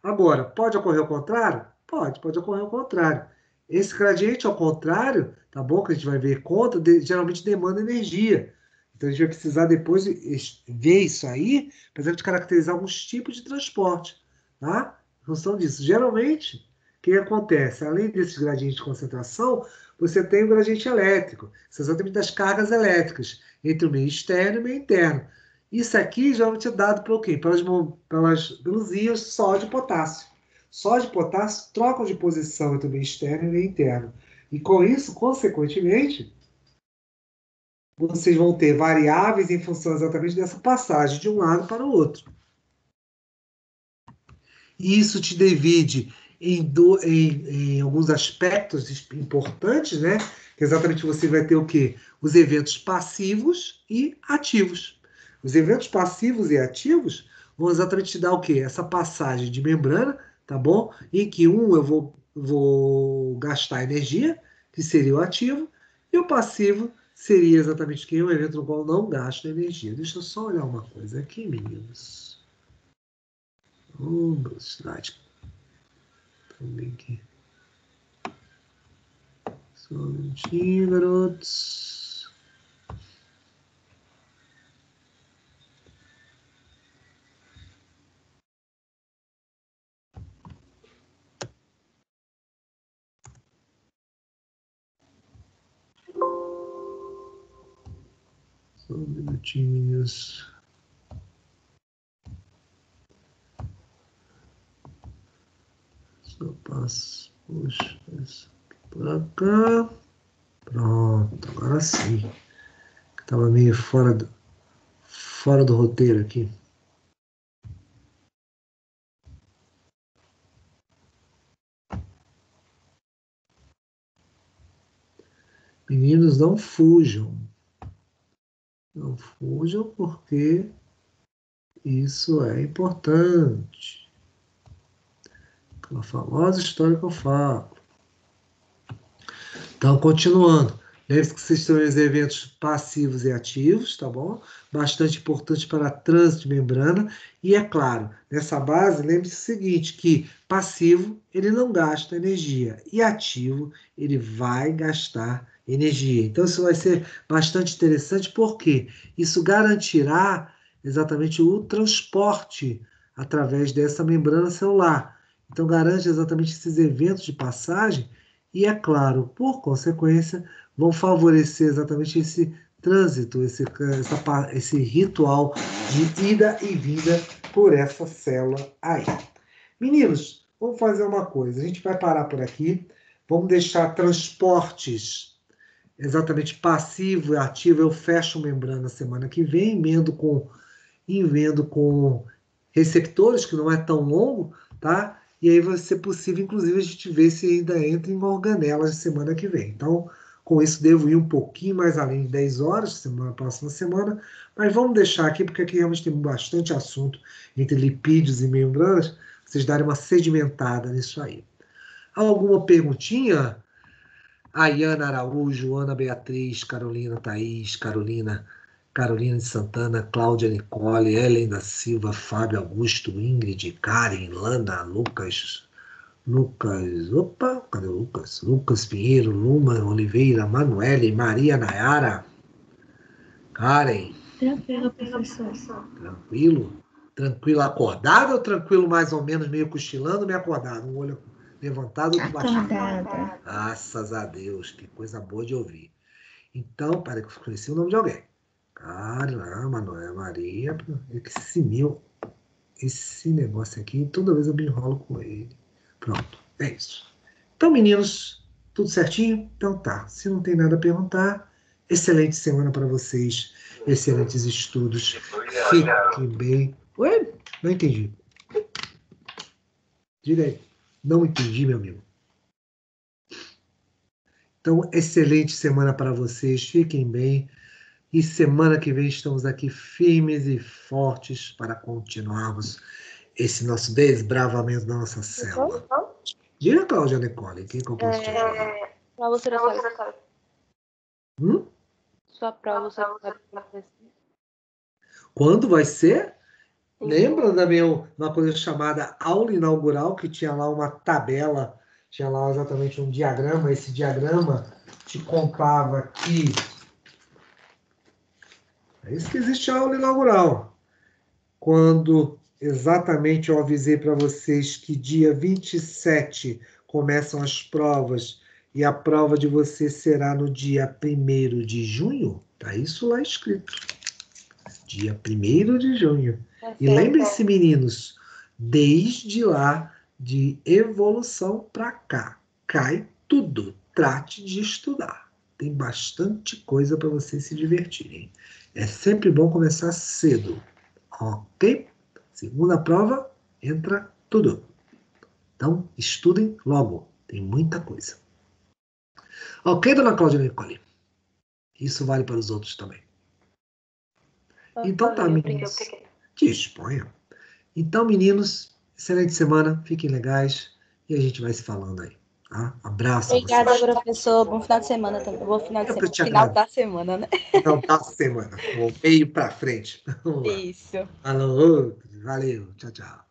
Agora, pode ocorrer o contrário? Pode ocorrer o contrário. Esse gradiente ao contrário, tá bom? Que a gente vai ver contra, geralmente demanda energia. Então a gente vai precisar depois ver isso aí, para a gente caracterizar alguns tipos de transporte, tá? Em função disso. Geralmente, o que acontece? Além desses gradientes de concentração, você tem o gradiente elétrico, são exatamente das cargas elétricas, entre o meio externo e o meio interno. Isso aqui geralmente é dado pelo quê? Pelos íons sódio e potássio. sódio e potássio trocam de posição entre o meio externo e o meio interno. E com isso, consequentemente, vocês vão ter variáveis em função exatamente dessa passagem de um lado para o outro. E isso te divide em alguns aspectos importantes, né? Que exatamente você vai ter o quê? Os eventos passivos e ativos. Os eventos passivos e ativos vão exatamente te dar o quê? Essa passagem de membrana, tá bom? Em que eu vou gastar energia, que seria o ativo, e o passivo seria exatamente que um evento no qual não gasto energia. Deixa eu só olhar uma coisa aqui, meninos. Meu slide. Também aqui. Só um minutinho, garotos. Só um minutinhos. Só passo. Puxa, isso pra cá. Pronto, agora sim. Estava meio fora do roteiro aqui. Meninos, não fujam. Não fujam porque isso é importante. Aquela famosa história que eu falo. Então, continuando. Lembre-se que vocês têm os eventos passivos e ativos, tá bom? Bastante importante para trânsito de membrana. E, é claro, nessa base, lembre-se o seguinte, que passivo, ele não gasta energia. E ativo, ele vai gastar energia. Então, isso vai ser bastante interessante, porque isso garantirá exatamente o transporte através dessa membrana celular. Então, garante exatamente esses eventos de passagem e, é claro, por consequência, vão favorecer exatamente esse trânsito, esse ritual de ida e vinda por essa célula aí. Meninos, vamos fazer uma coisa. A gente vai parar por aqui. Vamos deixar transportes exatamente passivo e ativo. Eu fecho membrana semana que vem, emendo com receptores, que não é tão longo, tá? E aí vai ser possível, inclusive, a gente ver se ainda entra em organelas semana que vem. Então, com isso, devo ir um pouquinho mais além de 10 horas, próxima semana, mas vamos deixar aqui, porque aqui realmente tem bastante assunto entre lipídios e membranas, vocês darem uma sedimentada nisso aí. Alguma perguntinha? Ayana Araújo, Ana Beatriz, Carolina Thaís, Carolina de Santana, Cláudia Nicole, Helen da Silva, Fábio Augusto, Ingrid, Karen, Lana, Lucas, opa, cadê o Lucas? Lucas Pinheiro, Luma Oliveira, Manuele, Maria Nayara, Karen. Tranquilo, professor. Tranquilo acordado ou tranquilo mais ou menos, meio cochilando, meio acordado? Um olho levantado, outro baixado. Acordada. Graças a Deus, que coisa boa de ouvir. Então, para que eu conheci o nome de alguém. Caramba, Manuel Maria, esse negócio aqui, toda vez eu me enrolo com ele. Pronto, é isso. Então, meninos, tudo certinho? Então tá, se não tem nada a perguntar, excelente semana para vocês, excelentes estudos, fiquem bem. Ué? Não entendi. Diga aí. Não entendi, meu amigo. Então, excelente semana para vocês, fiquem bem. E semana que vem estamos aqui firmes e fortes para continuarmos esse nosso desbravamento da nossa célula. Diga, Cláudia Nicole, o que eu posso te falar? Pra você não sabe. Sua prova, você não sabe como vai ser. Quando vai ser? Sim. Lembra da uma coisa chamada aula inaugural, que tinha lá uma tabela, tinha lá exatamente um diagrama, esse diagrama te contava que... É isso que existe a aula inaugural. Quando exatamente eu avisei para vocês que dia 27 começam as provas e a prova de você será no dia 1º de junho, tá isso lá escrito. Dia 1º de junho. E lembrem-se, meninos, desde lá De evolução para cá. Cai tudo. Trate de estudar. Tem bastante coisa para vocês se divertirem. É sempre bom começar cedo. Ok? Segunda prova, entra tudo. Então, estudem logo. Tem muita coisa. Ok, dona Cláudia Nicole? Isso vale para os outros também. Então tá, meninos. Disponha. Então, meninos, excelente semana. Fiquem legais. E a gente vai se falando aí. Tá? Abraço a Obrigada, vocês. professor. Bom final de semana também. Bom final de Eu semana. te Final agradeço. da semana, né? Final da semana. O meio para frente. Vamos lá. Isso. Falou. Valeu. Tchau, tchau.